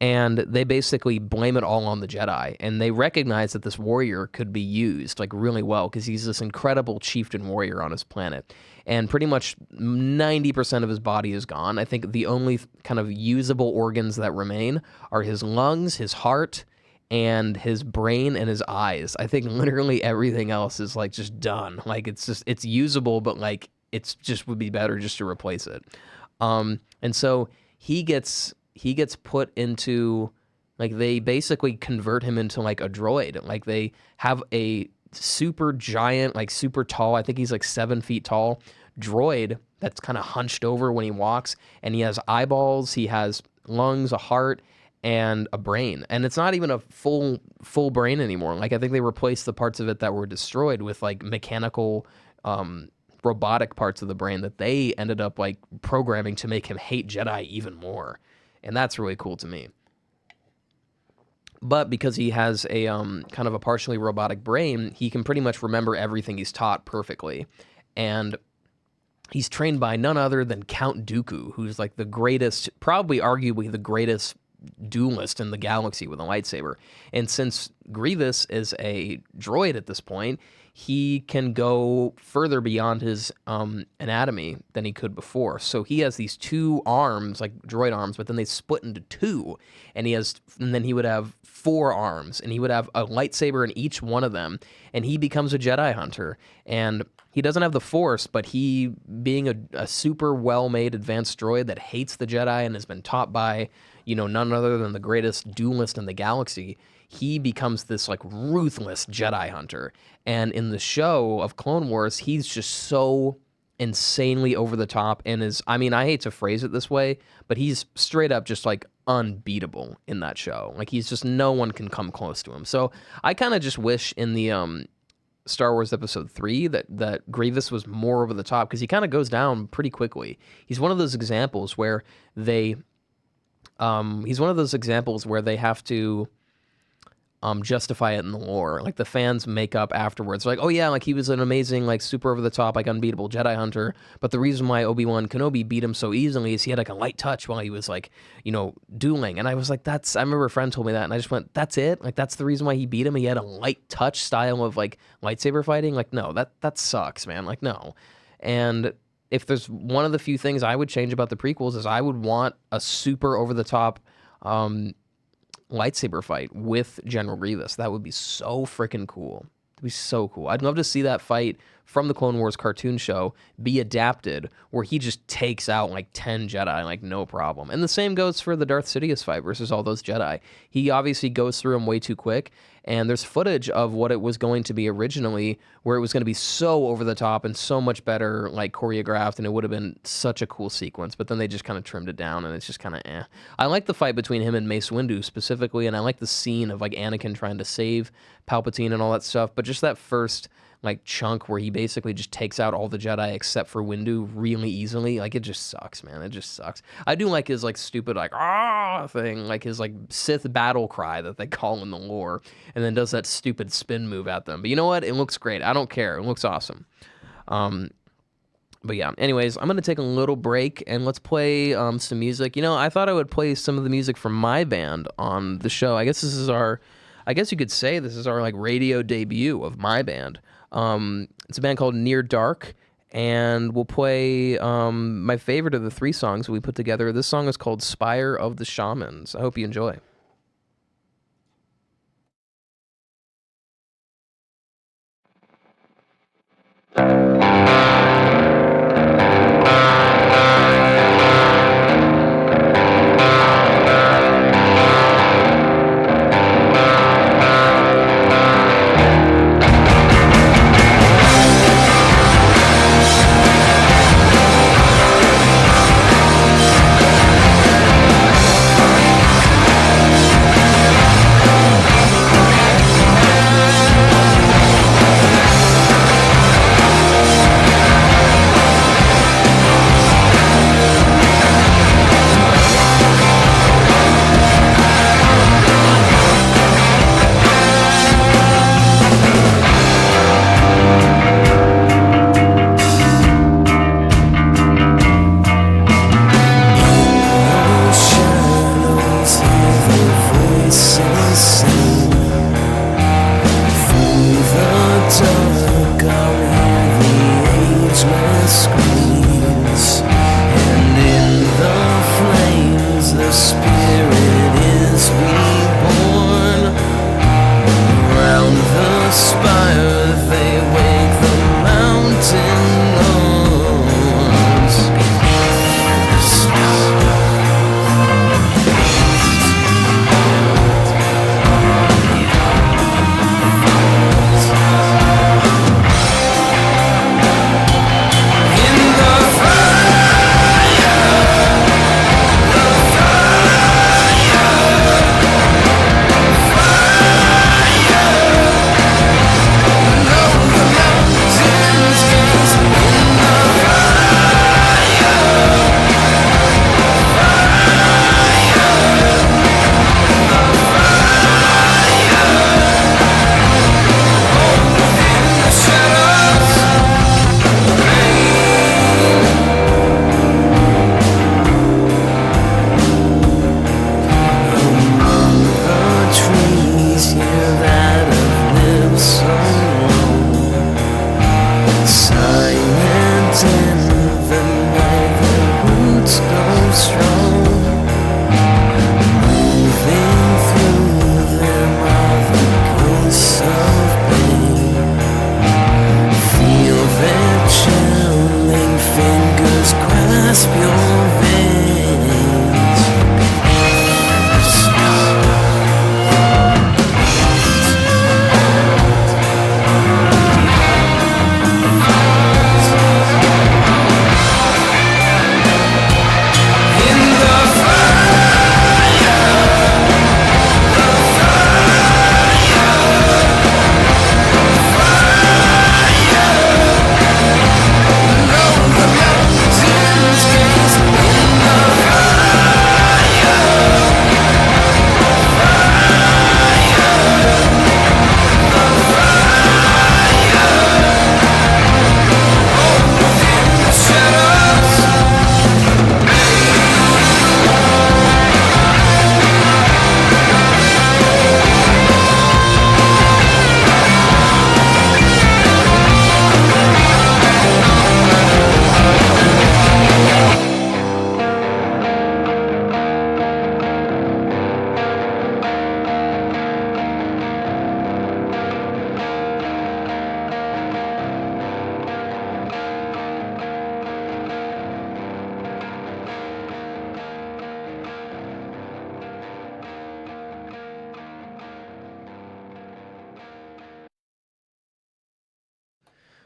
And they basically blame it all on the Jedi. And they recognize that this warrior could be used like really well because he's this incredible chieftain warrior on his planet. And pretty much 90% of his body is gone. I think the only kind of usable organs that remain are his lungs, his heart, and his brain and his eyes. I think literally everything else is like just done. Like, it's usable, but like, it's just would be better just to replace it. And so he gets put into, like, they basically convert him into like a droid. Like, they have a super giant, like super tall, I think he's like 7 feet tall droid that's kind of hunched over when he walks, and he has eyeballs, he has lungs, a heart, and a brain. And it's not even a full brain anymore. Like, I think they replaced the parts of it that were destroyed with like mechanical robotic parts of the brain that they ended up like programming to make him hate Jedi even more. And that's really cool to me. But because he has a kind of a partially robotic brain, he can pretty much remember everything he's taught perfectly. And he's trained by none other than Count Dooku, who's like the greatest, probably arguably the greatest duelist in the galaxy with a lightsaber. And since Grievous is a droid at this point, he can go further beyond his anatomy than he could before. So he has these 2 arms, like droid arms, but then they split into 2. And then he would have 4 arms, and he would have a lightsaber in each one of them. And he becomes a Jedi hunter. And he doesn't have the Force, but he, being a super well-made advanced droid that hates the Jedi and has been taught by, none other than the greatest duelist in the galaxy, he becomes this like ruthless Jedi hunter. And in the show of Clone Wars, he's just so insanely over the top and I hate to phrase it this way, but he's straight up just like unbeatable in that show. Like, he's just, no one can come close to him. So I kind of just wish in the Star Wars Episode 3 that Grievous was more over the top, because he kind of goes down pretty quickly. He's one of those examples where they have to justify it in the lore. Like, the fans make up afterwards, like, oh yeah, like, he was an amazing, like, super over the top, like, unbeatable Jedi hunter, but the reason why Obi-Wan Kenobi beat him so easily is he had like a light touch while he was, like, you know, dueling. And I was like, I remember a friend told me that, and I just went, that's it? Like, that's the reason why he beat him? He had a light touch style of, like, lightsaber fighting? Like, no, that sucks, man. Like, no. And if there's one of the few things I would change about the prequels, is I would want a super over the top lightsaber fight with General Grievous. That would be so freaking cool. It'd be so cool. I'd love to see that fight from the Clone Wars cartoon show be adapted, where he just takes out like 10 Jedi, like, no problem. And the same goes for the Darth Sidious fight versus all those Jedi. He obviously goes through them way too quick, and there's footage of what it was going to be originally, where it was going to be so over the top and so much better, like, choreographed, and it would have been such a cool sequence, but then they just kind of trimmed it down, and it's just kind of eh. I like the fight between him and Mace Windu specifically, and I like the scene of, like, Anakin trying to save Palpatine and all that stuff, but just that first, like, chunk where he basically just takes out all the Jedi except for Windu really easily, like, it just sucks, man. It just sucks. I do like his, like, stupid, like, ah thing, like his, like, Sith battle cry that they call in the lore, and then does that stupid spin move at them. But you know what? It looks great. I don't care. It looks awesome. But yeah, anyways, I'm going to take a little break, and let's play some music. You know, I thought I would play some of the music from my band on the show. I guess you could say this is our, like, radio debut of my band. It's a band called Near Dark, and we'll play my favorite of the 3 songs we put together. This song is called Spire of the Shamans. I hope you enjoy.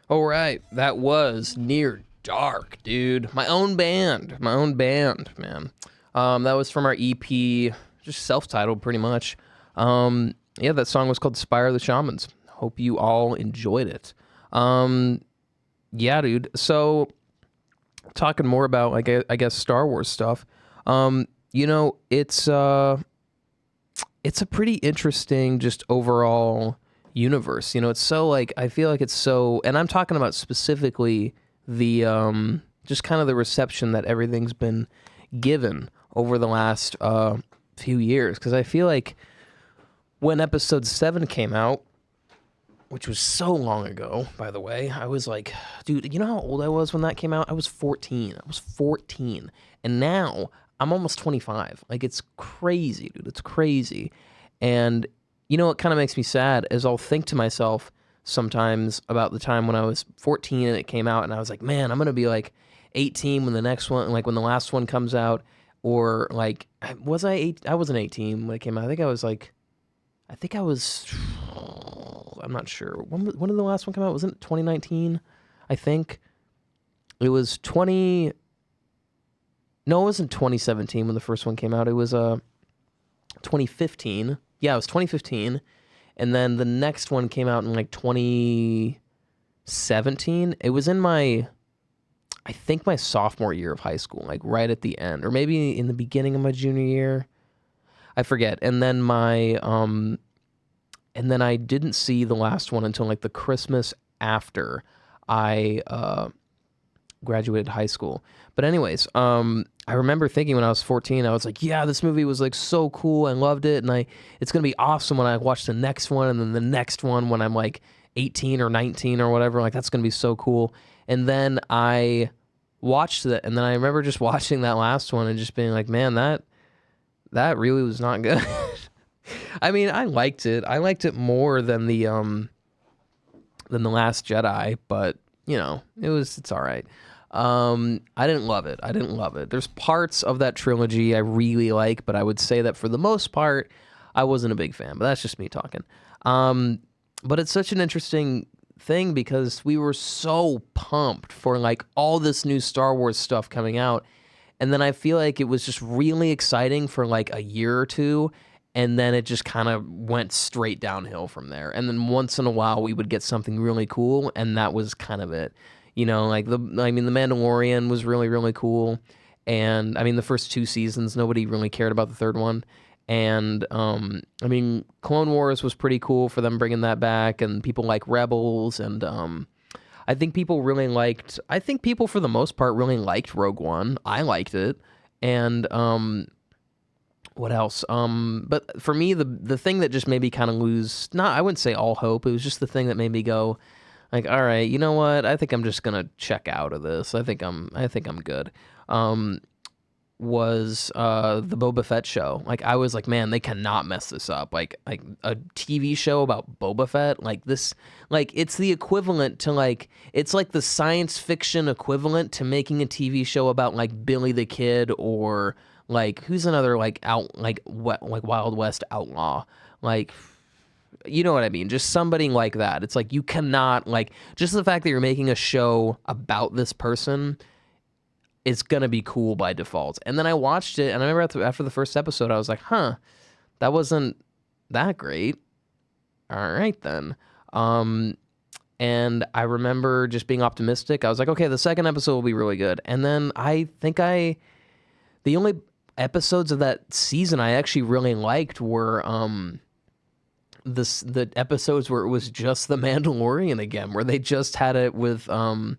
All right, that was Near Dark, dude. My own band, man. That was from our EP, just self-titled, pretty much. Yeah, that song was called "Spire of the Shamans." Hope you all enjoyed it. Yeah, dude. So, talking more about, like, I guess Star Wars stuff. You know, it's a pretty interesting, just overall universe. You know, it's so, like, I feel like it's so, and I'm talking about specifically the just kind of the reception that everything's been given over the last few years, because I feel like when episode 7 came out, which was so long ago, by the way, I was like, dude, you know how old I was when that came out? I was 14. And now I'm almost 25. Like, it's crazy, dude. It's crazy. And you know what kind of makes me sad is I'll think to myself sometimes about the time when I was 14 and it came out, and I was like, man, I'm going to be like 18 when the next one, like when the last one comes out. Or like, was I 8? I wasn't 18 when it came out. I'm not sure. When did the last one come out? Wasn't it 2019? I think it was 20. No, it wasn't 2017 when the first one came out. It was 2015. Yeah, it was 2015. And then the next one came out in like 2017. It was in I think my sophomore year of high school, like right at the end, or maybe in the beginning of my junior year. I forget. And then I didn't see the last one until like the Christmas after I graduated high school. But anyways, I remember thinking when I was 14, I was like, yeah, this movie was like so cool. I loved it. And it's going to be awesome when I watch the next one, and then the next one when I'm like 18 or 19 or whatever. Like, that's going to be so cool. And then I watched it, and then I remember just watching that last one and just being like, man, that really was not good. I mean, I liked it. I liked it more than the Last Jedi, but you know, it's all right. I didn't love it. There's parts of that trilogy I really like, but I would say that for the most part, I wasn't a big fan. But that's just me talking. But it's such an interesting thing because we were so pumped for like all this new Star Wars stuff coming out, and then I feel like it was just really exciting for like a year or two. And then it just kind of went straight downhill from there. And then once in a while, we would get something really cool, and that was kind of it. You know, like The Mandalorian was really, really cool. And, I mean, the first 2 seasons, nobody really cared about the third one. And, I mean, Clone Wars was pretty cool for them bringing that back, and people like Rebels. And I think people for the most part, really liked Rogue One. I liked it. And, what else? But for me, the thing that just made me kind of lose, I wouldn't say all hope. It was just the thing that made me go, like, all right, you know what? I think I'm just gonna check out of this. I think I'm good. Was the Boba Fett show? Like, I was like, man, they cannot mess this up. Like a TV show about Boba Fett, like this, like it's the equivalent to like, it's like the science fiction equivalent to making a TV show about like Billy the Kid, or like, who's another like Wild West outlaw? Like, you know what I mean? Just somebody like that. It's like, you cannot, like, just the fact that you're making a show about this person, it's gonna be cool by default. And then I watched it, and I remember after the first episode, I was like, huh, that wasn't that great. All right then. And I remember just being optimistic. I was like, okay, the second episode will be really good. And then I think the only episodes of that season I actually really liked were the episodes where it was just the Mandalorian again, where they just had it with Din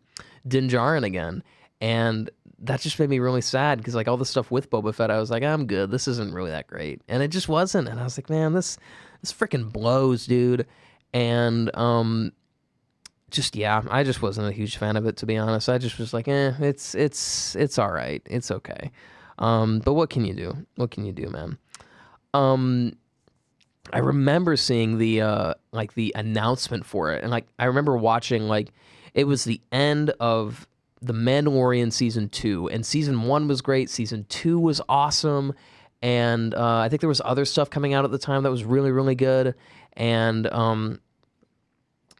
Djarin again, and that just made me really sad because like all the stuff with Boba Fett, I was like, I'm good. This isn't really that great, and it just wasn't. And I was like, man, this freaking blows, dude. And just yeah, I just wasn't a huge fan of it, to be honest. I just was like, it's all right, it's okay. But what can you do? What can you do, man? I remember seeing the announcement for it, and like I remember watching, like, it was the end of The Mandalorian season 2, and season 1 was great, season 2 was awesome, and I think there was other stuff coming out at the time that was really, really good, and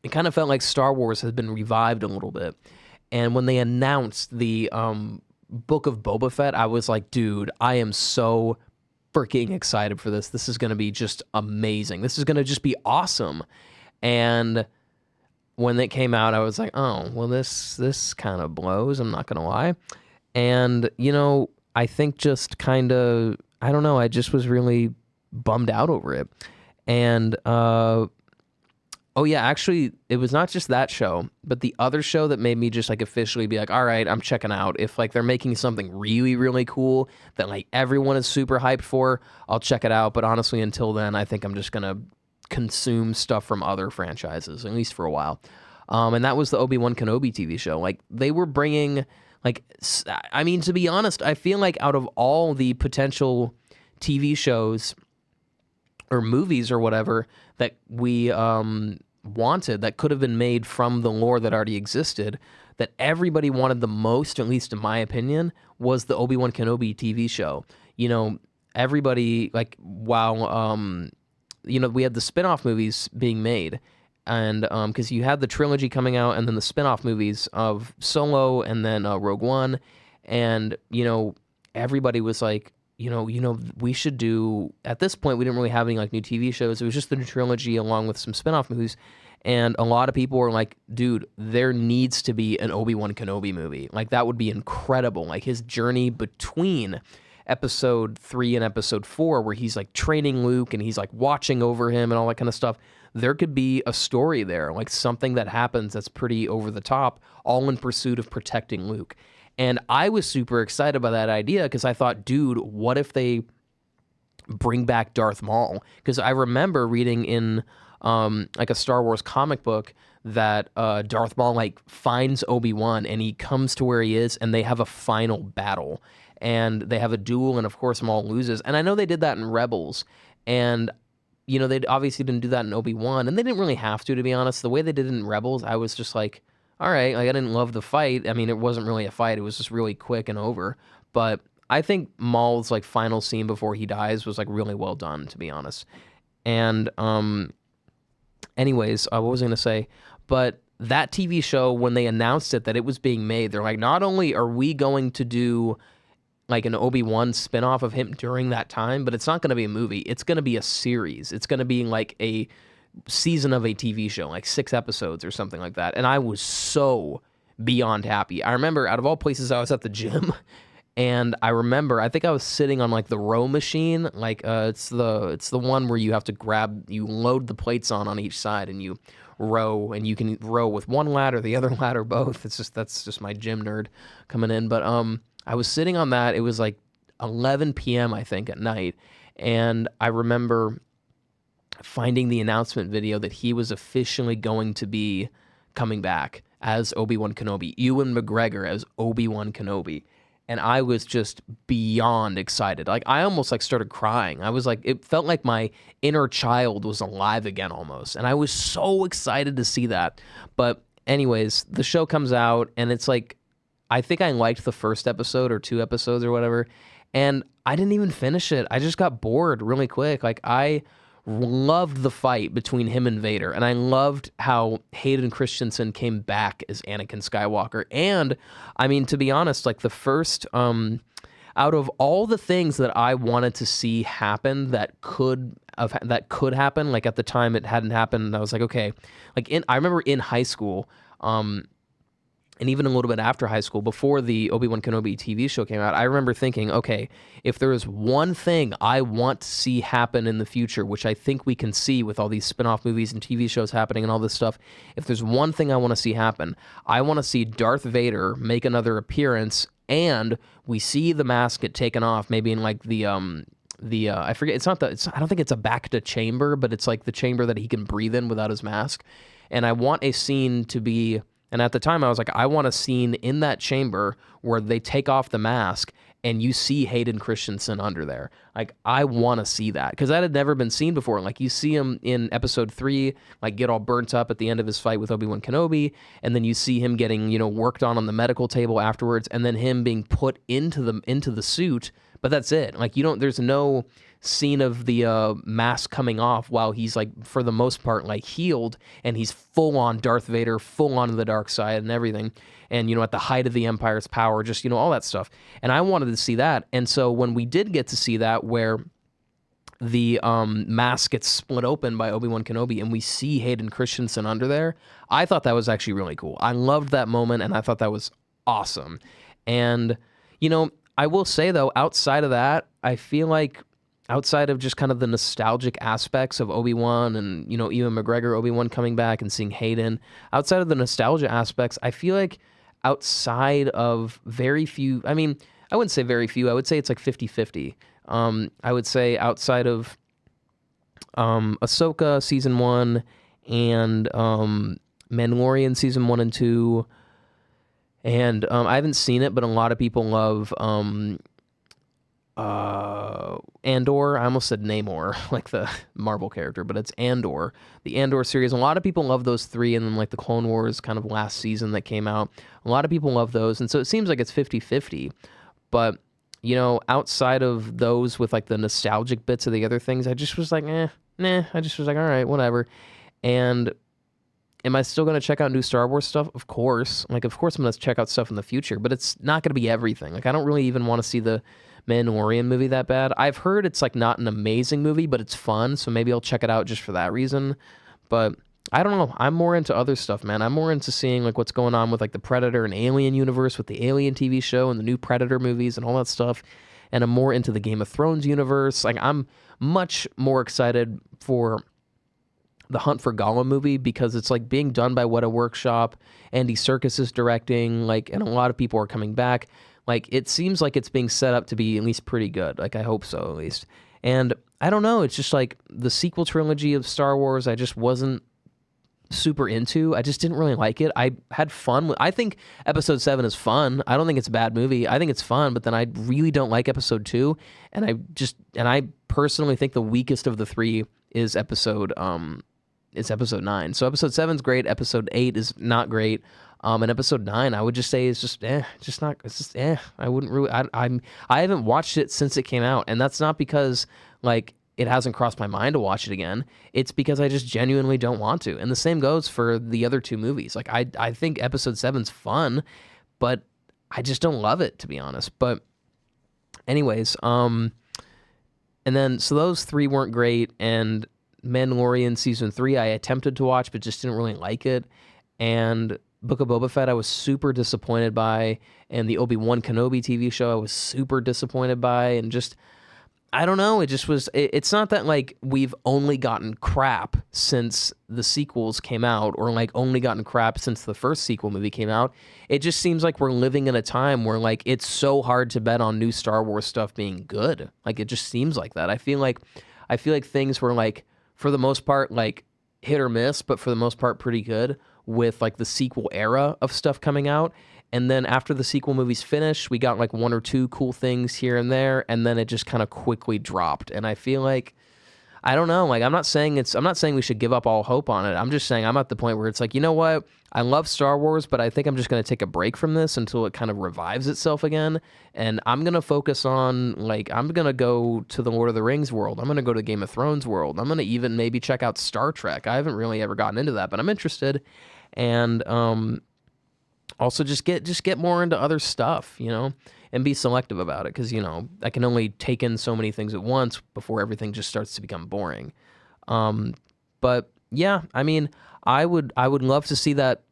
it kind of felt like Star Wars had been revived a little bit. And when they announced the Book of Boba Fett, I was like, dude, I am so freaking excited for this. This is going to be just amazing. This is going to just be awesome. And when it came out, I was like, oh, well, this kind of blows. I'm not going to lie. And, you know, I think just kind of, I don't know, I just was really bummed out over it. And, oh yeah, actually, it was not just that show, but the other show that made me just like officially be like, all right, I'm checking out. If like they're making something really, really cool that like everyone is super hyped for, I'll check it out. But honestly, until then, I think I'm just going to consume stuff from other franchises, at least for a while. And that was the Obi-Wan Kenobi TV show. Like they were bringing like, I mean, to be honest, I feel like out of all the potential TV shows or movies or whatever that we wanted that could have been made from the lore that already existed, that everybody wanted the most, at least in my opinion, was the Obi-Wan Kenobi TV show. You know, everybody, like, while, you know, we had the spin-off movies being made, and because you had the trilogy coming out and then the spin-off movies of Solo and then Rogue One, and, you know, everybody was like, you know, we should do, at this point, we didn't really have any like new TV shows. It was just the new trilogy along with some spinoff movies. And a lot of people were like, dude, there needs to be an Obi-Wan Kenobi movie. Like that would be incredible. Like his journey between episode 3 and episode 4, where he's like training Luke and he's like watching over him and all that kind of stuff. There could be a story there, like something that happens that's pretty over the top, all in pursuit of protecting Luke. And I was super excited by that idea because I thought, dude, what if they bring back Darth Maul? Because I remember reading in like a Star Wars comic book that Darth Maul like finds Obi-Wan and he comes to where he is and they have a final battle and they have a duel and of course Maul loses. And I know they did that in Rebels, and you know, they obviously didn't do that in Obi-Wan, and they didn't really have to be honest. The way they did it in Rebels, I was just like, all right, like I didn't love the fight. I mean, it wasn't really a fight. It was just really quick and over. But I think Maul's like final scene before he dies was like really well done, to be honest. And anyways, what was I going to say? But that TV show, when they announced it, that it was being made, they're like, not only are we going to do like an Obi-Wan spinoff of him during that time, but it's not going to be a movie. It's going to be a series. It's going to be like a season of a TV show, like 6 episodes or something like that. And I was so beyond happy. I remember out of all places, I was at the gym and I remember, I think I was sitting on like the row machine. Like it's the one where you have to you load the plates on each side and you row, and you can row with one lat or the other lat or both. That's just my gym nerd coming in. But I was sitting on that. It was like 11 p.m. I think at night. And I remember finding the announcement video that he was officially going to be coming back as Obi-Wan Kenobi, Ewan McGregor as Obi-Wan Kenobi. And I was just beyond excited. Like I almost like started crying. I was like, it felt like my inner child was alive again almost. And I was so excited to see that. But anyways, the show comes out and it's like, I think I liked the first episode or 2 episodes or whatever. And I didn't even finish it. I just got bored really quick. Like I loved the fight between him and Vader, and I loved how Hayden Christensen came back as Anakin Skywalker. And I mean, to be honest, like the first out of all the things that I wanted to see happen that could happen, like at the time it hadn't happened, and I was like, okay, like I remember in high school, and even a little bit after high school, before the Obi-Wan Kenobi TV show came out, I remember thinking, okay, if there is one thing I want to see happen in the future, which I think we can see with all these spin-off movies and TV shows happening and all this stuff, if there's one thing I want to see happen, I want to see Darth Vader make another appearance, and we see the mask get taken off, maybe in like the I forget, I don't think it's a Bacta chamber, but it's like the chamber that he can breathe in without his mask. And I want a scene to be, and at the time I was like, I want a scene in that chamber where they take off the mask and you see Hayden Christensen under there. Like, I want to see that because that had never been seen before. Like, you see him in episode 3, like, get all burnt up at the end of his fight with Obi-Wan Kenobi, and then you see him getting, worked on the medical table afterwards, and then him being put into the suit. But that's it. Like, there's no scene of the mask coming off while he's like, for the most part, like healed, and he's full on Darth Vader, full on the dark side and everything. And, at the height of the Empire's power, just, all that stuff. And I wanted to see that. And so when we did get to see that, where the mask gets split open by Obi-Wan Kenobi and we see Hayden Christensen under there, I thought that was actually really cool. I loved that moment, and I thought that was awesome. And, I will say, though, outside of that, I feel like outside of just kind of the nostalgic aspects of Obi-Wan and, Ewan McGregor, Obi-Wan coming back and seeing Hayden, outside of the nostalgia aspects, I feel like outside of very few, I mean, I wouldn't say very few, I would say it's like 50-50. I would say outside of Ahsoka Season 1 and Mandalorian Season 1 and 2, and I haven't seen it, but a lot of people love Andor. I almost said Namor, like the Marvel character, but it's Andor. The Andor series. A lot of people love those three, and then like the Clone Wars kind of last season that came out. A lot of people love those, and so it seems like it's 50-50. But, outside of those with like the nostalgic bits of the other things, I just was like, nah. I just was like, all right, whatever. And am I still going to check out new Star Wars stuff? Of course. Like, of course I'm going to check out stuff in the future, but it's not going to be everything. Like, I don't really even want to see the Mandalorian movie that bad. I've heard it's like not an amazing movie, but it's fun, so maybe I'll check it out just for that reason. But I don't know. I'm more into other stuff, man. I'm more into seeing like what's going on with like the Predator and Alien universe with the Alien TV show and the new Predator movies and all that stuff. And I'm more into the Game of Thrones universe. Like, I'm much more excited for the Hunt for Gollum movie because it's like being done by Weta Workshop. Andy Serkis is directing, like, and a lot of people are coming back. Like, it seems like it's being set up to be at least pretty good. Like, I hope so, at least. And I don't know. It's just like the sequel trilogy of Star Wars, I just wasn't super into. I just didn't really like it. I had fun I think Episode 7 is fun. I don't think it's a bad movie. I think it's fun, but then I really don't like Episode 2. And I personally think the weakest of the three is Episode 9. So Episode 7's great. Episode 8 is not great. And Episode 9, I would just say is just not. It's just I wouldn't really. I haven't watched it since it came out, and that's not because like it hasn't crossed my mind to watch it again. It's because I just genuinely don't want to. And the same goes for the other two movies. Like I think Episode 7's fun, but I just don't love it, to be honest. But anyways, and then so those three weren't great, and Mandalorian Season 3 I attempted to watch but just didn't really like it. And Book of Boba Fett I was super disappointed by, and the Obi-Wan Kenobi TV show I was super disappointed by, and just I don't know, it just was it's not that like we've only gotten crap since the sequels came out, or like only gotten crap since the first sequel movie came out. It just seems like we're living in a time where like it's so hard to bet on new Star Wars stuff being good. Like it just seems like that. I feel like things were like for the most part like hit or miss, but for the most part pretty good with like the sequel era of stuff coming out. And then after the sequel movies finished, we got like one or two cool things here and there, and then it just kind of quickly dropped. And I feel like, I don't know, like I'm not saying we should give up all hope on it. I'm just saying I'm at the point where it's like, you know what? I love Star Wars, but I think I'm just going to take a break from this until it kind of revives itself again. And I'm going to focus on, like, I'm going to go to the Lord of the Rings world. I'm going to go to Game of Thrones world. I'm going to even maybe check out Star Trek. I haven't really ever gotten into that, but I'm interested. And, also just get more into other stuff, you know, and be selective about it. Cause you know, I can only take in so many things at once before everything just starts to become boring. But yeah, I mean, I would love to see that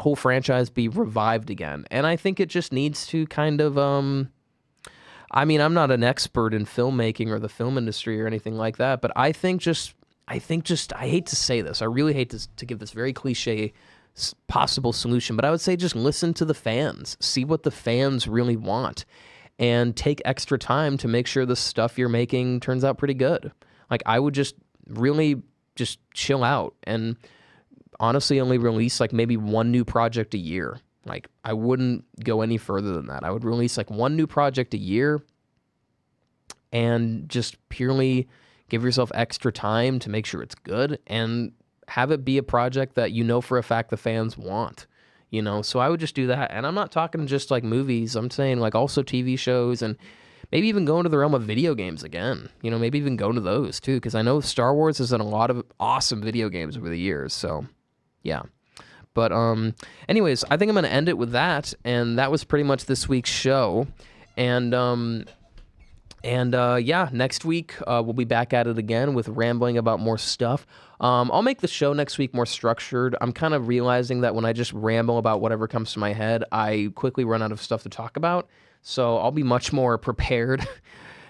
whole franchise be revived again. And I think it just needs to kind of, I mean, I'm not an expert in filmmaking or the film industry or anything like that, but I think just, I hate to say this. I really hate to give this very cliche possible solution, but I would say just listen to the fans, see what the fans really want, and take extra time to make sure the stuff you're making turns out pretty good. Like I would just really just chill out and honestly only release like maybe one new project a year. Like I wouldn't go any further than that. I would release like one new project a year and just purely give yourself extra time to make sure it's good and have it be a project that you know for a fact the fans want, you know? So I would just do that. And I'm not talking just like movies. I'm saying like also TV shows and maybe even go into the realm of video games again. Maybe even go into those too, because I know Star Wars has done a lot of awesome video games over the years. So, yeah. But anyways, I think I'm going to end it with that, and that was pretty much this week's show. And yeah, next week we'll be back at it again with rambling about more stuff. I'll make the show next week more structured. I'm kind of realizing that when I just ramble about whatever comes to my head, I quickly run out of stuff to talk about. So I'll be much more prepared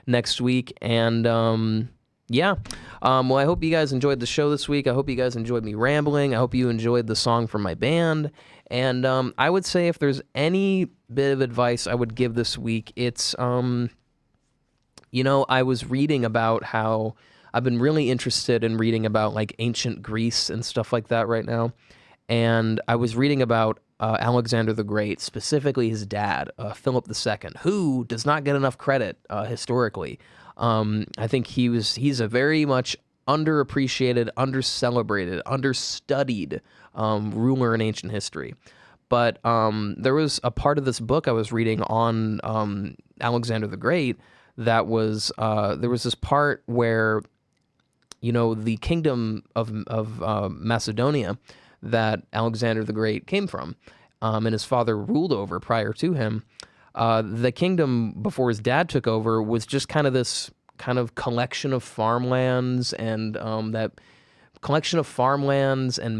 next week. And yeah. Well, I hope you guys enjoyed the show this week. I hope you guys enjoyed me rambling. I hope you enjoyed the song from my band. And I would say if there's any bit of advice I would give this week, it's, I was reading about how I've been really interested in reading about like ancient Greece and stuff like that right now. And I was reading about Alexander the Great, specifically his dad, Philip II, who does not get enough credit historically. I think he's a very much underappreciated, undercelebrated, understudied ruler in ancient history. But there was a part of this book I was reading on Alexander the Great that was there was this part where the kingdom of Macedonia that Alexander the Great came from and his father ruled over prior to him. The kingdom before his dad took over was just kind of this kind of collection of farmlands and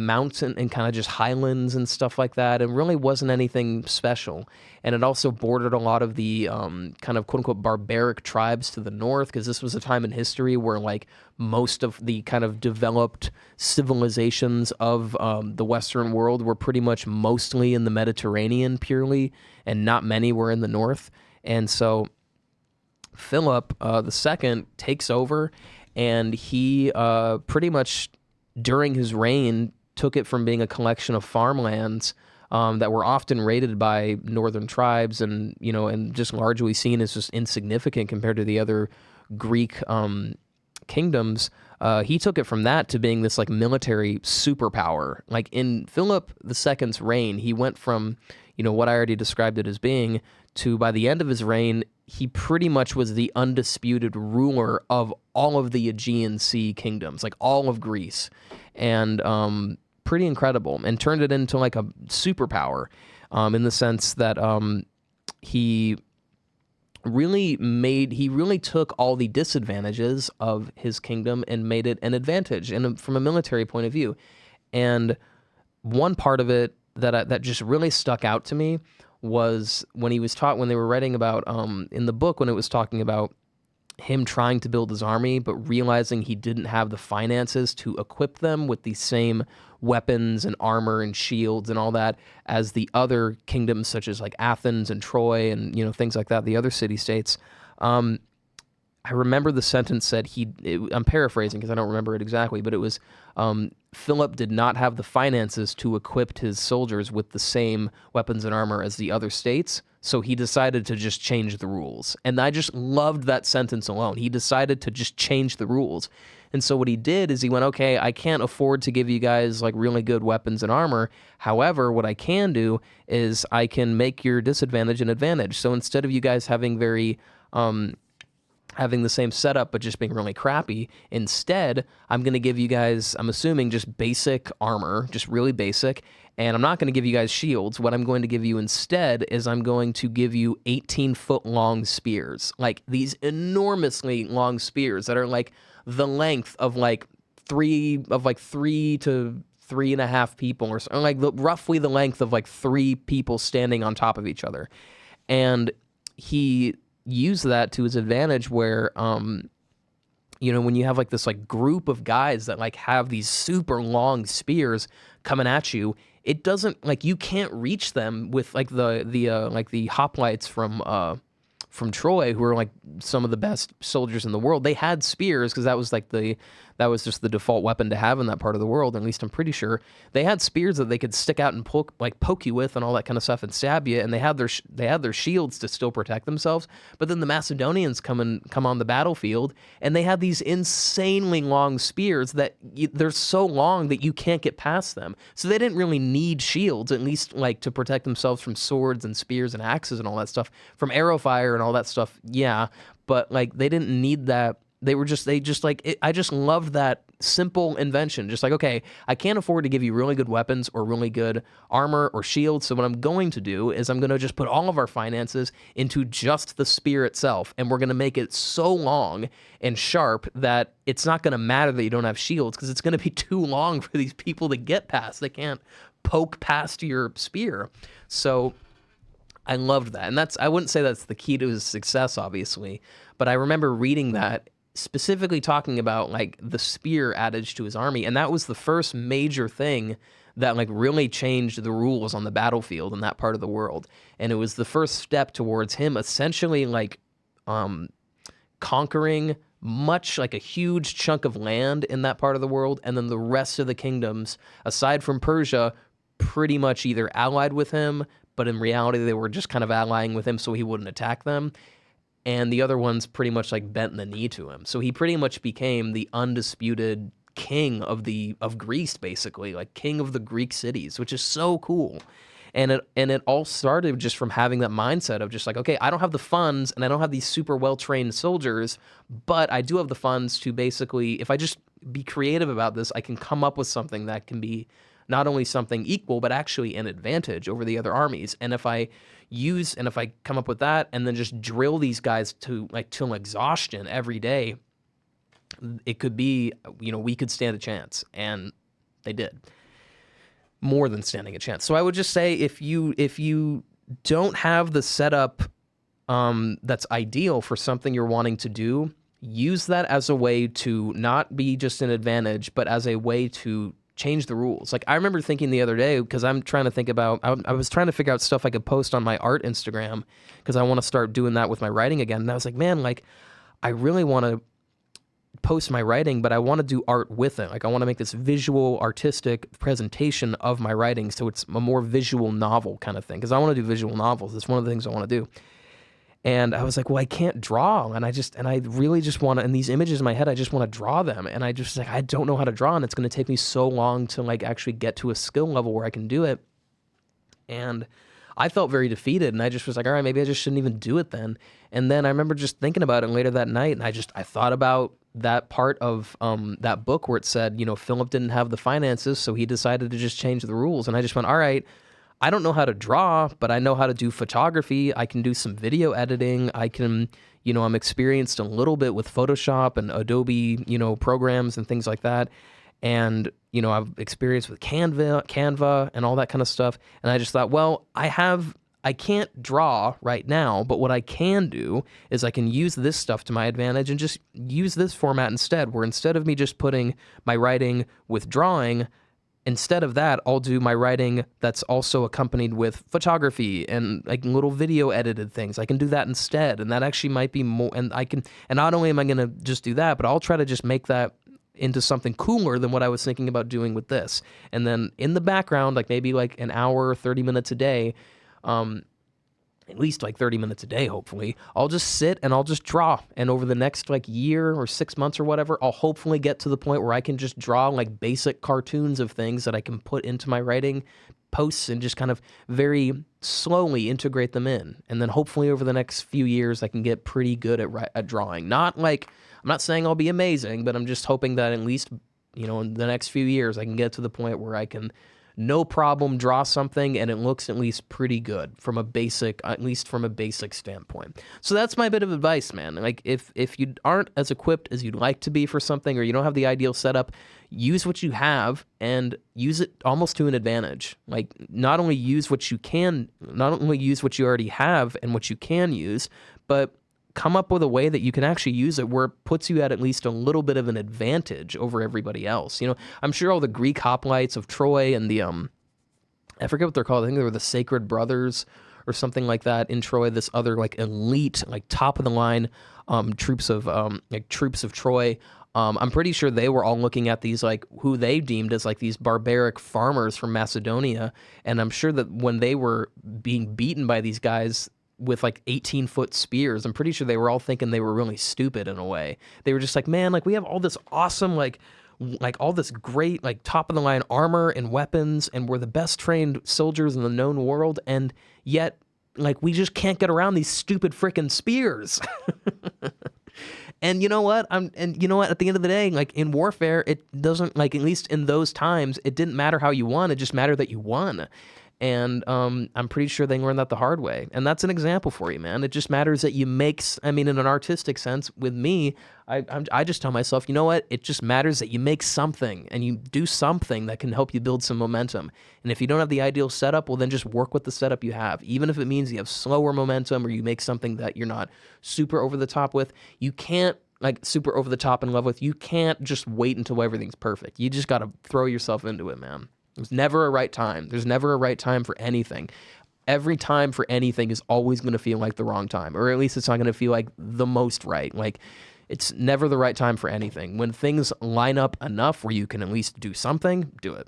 mountain and kind of just highlands and stuff like that. It really wasn't anything special. And it also bordered a lot of the kind of quote unquote barbaric tribes to the north, because this was a time in history where like most of the kind of developed civilizations of the Western world were pretty much mostly in the Mediterranean purely, and not many were in the north. And so Philip II takes over, and he pretty much during his reign took it from being a collection of farmlands that were often raided by northern tribes and just largely seen as just insignificant compared to the other Greek kingdoms. He took it from that to being this like military superpower. Like in Philip II's reign, he went from what I already described it as being to, by the end of his reign, he pretty much was the undisputed ruler of all of the Aegean Sea kingdoms, like all of Greece, and pretty incredible, and turned it into like a superpower in the sense that he really took all the disadvantages of his kingdom and made it an advantage, and from a military point of view. And one part of it that just really stuck out to me was when they were writing about in the book, when it was talking about him trying to build his army, but realizing he didn't have the finances to equip them with the same weapons and armor and shields and all that as the other kingdoms, such as like Athens and Troy and things like that, the other city-states. I remember the sentence said I'm paraphrasing because I don't remember it exactly, but it was Philip did not have the finances to equip his soldiers with the same weapons and armor as the other states, so he decided to just change the rules. And I just loved that sentence alone. He decided to just change the rules. And so what he did is he went, okay, I can't afford to give you guys like really good weapons and armor. However, what I can do is I can make your disadvantage an advantage. So instead of you guys having having the same setup but just being really crappy, instead I'm going to give you guys, I'm assuming, just basic armor, just really basic, and I'm not going to give you guys shields. What I'm going to give you instead is I'm going to give you 18-foot long spears, like these enormously long spears that are like the length of like three to 3.5 people, or like roughly the length of like 3 people standing on top of each other. And he use that to his advantage where, when you have like this like group of guys that like have these super long spears coming at you, it doesn't like, you can't reach them with like the hoplites from Troy, who are like some of the best soldiers in the world. They had spears because that was just the default weapon to have in that part of the world. At least I'm pretty sure they had spears that they could stick out and poke you with and all that kind of stuff and stab you. And they had their shields to still protect themselves. But then the Macedonians come on the battlefield, and they had these insanely long spears that they're so long that you can't get past them. So they didn't really need shields, at least like to protect themselves from swords and spears and axes and all that stuff, from arrow fire and all that stuff. Yeah, but like they didn't need that. I just loved that simple invention. Just like, okay, I can't afford to give you really good weapons or really good armor or shields. So what I'm going to do is I'm going to just put all of our finances into just the spear itself. And we're going to make it so long and sharp that it's not going to matter that you don't have shields, because it's going to be too long for these people to get past. They can't poke past your spear. So I loved that. And I wouldn't say that's the key to his success, obviously, but I remember reading that specifically talking about like the spear adage to his army, and that was the first major thing that like really changed the rules on the battlefield in that part of the world. And it was the first step towards him essentially like conquering much like a huge chunk of land in that part of the world, and then the rest of the kingdoms aside from Persia pretty much either allied with him, but in reality they were just kind of allying with him so he wouldn't attack them. And the other ones pretty much like bent the knee to him. So he pretty much became the undisputed king of Greece, basically, like king of the Greek cities, which is so cool. And it all started just from having that mindset of just like, okay, I don't have the funds and I don't have these super well-trained soldiers, but I do have the funds to basically, if I just be creative about this, I can come up with something that can be not only something equal, but actually an advantage over the other armies. And if I come up with that and then just drill these guys to exhaustion every day, it could be, we could stand a chance. And they did. More than standing a chance. So I would just say if you don't have the setup that's ideal for something you're wanting to do, use that as a way to not be just an advantage, but as a way to change the rules. Like I remember thinking the other day, because I'm trying to think about, I was trying to figure out stuff I could post on my art Instagram, because I want to start doing that with my writing again. And I was like, man, like I really want to post my writing, but I want to do art with it. Like I want to make this visual, artistic presentation of my writing, so it's a more visual novel kind of thing. Because I want to do visual novels. It's one of the things I want to do. And I was like, well, I can't draw. And I really just want to, and these images in my head, I just want to draw them. And I just like, I don't know how to draw. And it's going to take me so long to like actually get to a skill level where I can do it. And I felt very defeated. And I just was like, all right, maybe I just shouldn't even do it then. And then I remember just thinking about it later that night. And I thought about that part of that book where it said, Philip didn't have the finances, so he decided to just change the rules. And I just went, all right, I don't know how to draw, but I know how to do photography. I can do some video editing. I can, I'm experienced a little bit with Photoshop and Adobe, programs and things like that. And, I've experienced with Canva and all that kind of stuff. And I just thought, well, I can't draw right now, but what I can do is I can use this stuff to my advantage and just use this format instead, where instead of me just putting my writing with drawing, instead of that, I'll do my writing that's also accompanied with photography and like little video edited things. I can do that instead. And that actually might be more, and not only am I going to just do that, but I'll try to just make that into something cooler than what I was thinking about doing with this. And then in the background, like maybe like an hour, 30 minutes a day, at least like 30 minutes a day, hopefully, I'll just sit and I'll just draw. And over the next like year or 6 months or whatever, I'll hopefully get to the point where I can just draw like basic cartoons of things that I can put into my writing posts and just kind of very slowly integrate them in. And then hopefully over the next few years, I can get pretty good at drawing. Not like, I'm not saying I'll be amazing, but I'm just hoping that at least, in the next few years, I can get to the point where I can no problem draw something and it looks at least pretty good from a basic standpoint. So that's my bit of advice, man. Like if you aren't as equipped as you'd like to be for something, or you don't have the ideal setup, use what you have and use it almost to an advantage. Like not only use what you already have and what you can use, but come up with a way that you can actually use it where it puts you at least a little bit of an advantage over everybody else. I'm sure all the Greek hoplites of Troy and the, I forget what they're called. I think they were the Sacred Brothers or something like that in Troy. This other like elite, like top of the line troops of Troy. I'm pretty sure they were all looking at these like who they deemed as like these barbaric farmers from Macedonia. And I'm sure that when they were being beaten by these guys with like 18-foot spears, I'm pretty sure they were all thinking they were really stupid in a way. They were just like, man, like we have all this awesome, like all this great, like top of the line armor and weapons, and we're the best trained soldiers in the known world. And yet like, we just can't get around these stupid freaking spears. And you know what? At the end of the day, like, in warfare, it doesn't, like, at least in those times, it didn't matter how you won. It just mattered that you won. And I'm pretty sure they learned that the hard way. And that's an example for you, man. It just matters that you make, in an artistic sense, with me, I just tell myself, you know what? It just matters that you make something and you do something that can help you build some momentum. And if you don't have the ideal setup, well, then just work with the setup you have. Even if it means you have slower momentum or you make something that you're not super over the top with, you can't, like, super over the top in love with, you can't just wait until everything's perfect. You just got to throw yourself into it, man. There's never a right time. There's never a right time for anything. Every time for anything is always going to feel like the wrong time, or at least it's not going to feel like the most right. Like, it's never the right time for anything. When things line up enough where you can at least do something, do it.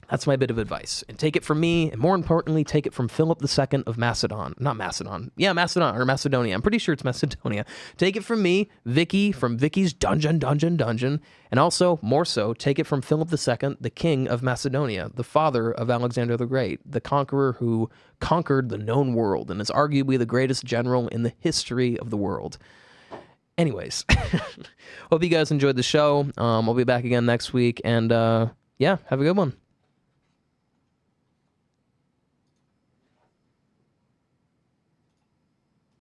That's my bit of advice. And take it from me, and more importantly, take it from Philip II of Macedon. Not Macedon. Yeah, Macedon, or Macedonia. I'm pretty sure it's Macedonia. Take it from me, Vicky, from Vicky's Dungeon. And also, more so, take it from Philip II, the king of Macedonia, the father of Alexander the Great, the conqueror who conquered the known world and is arguably the greatest general in the history of the world. Anyways, hope you guys enjoyed the show. I'll be back again next week, and yeah, have a good one.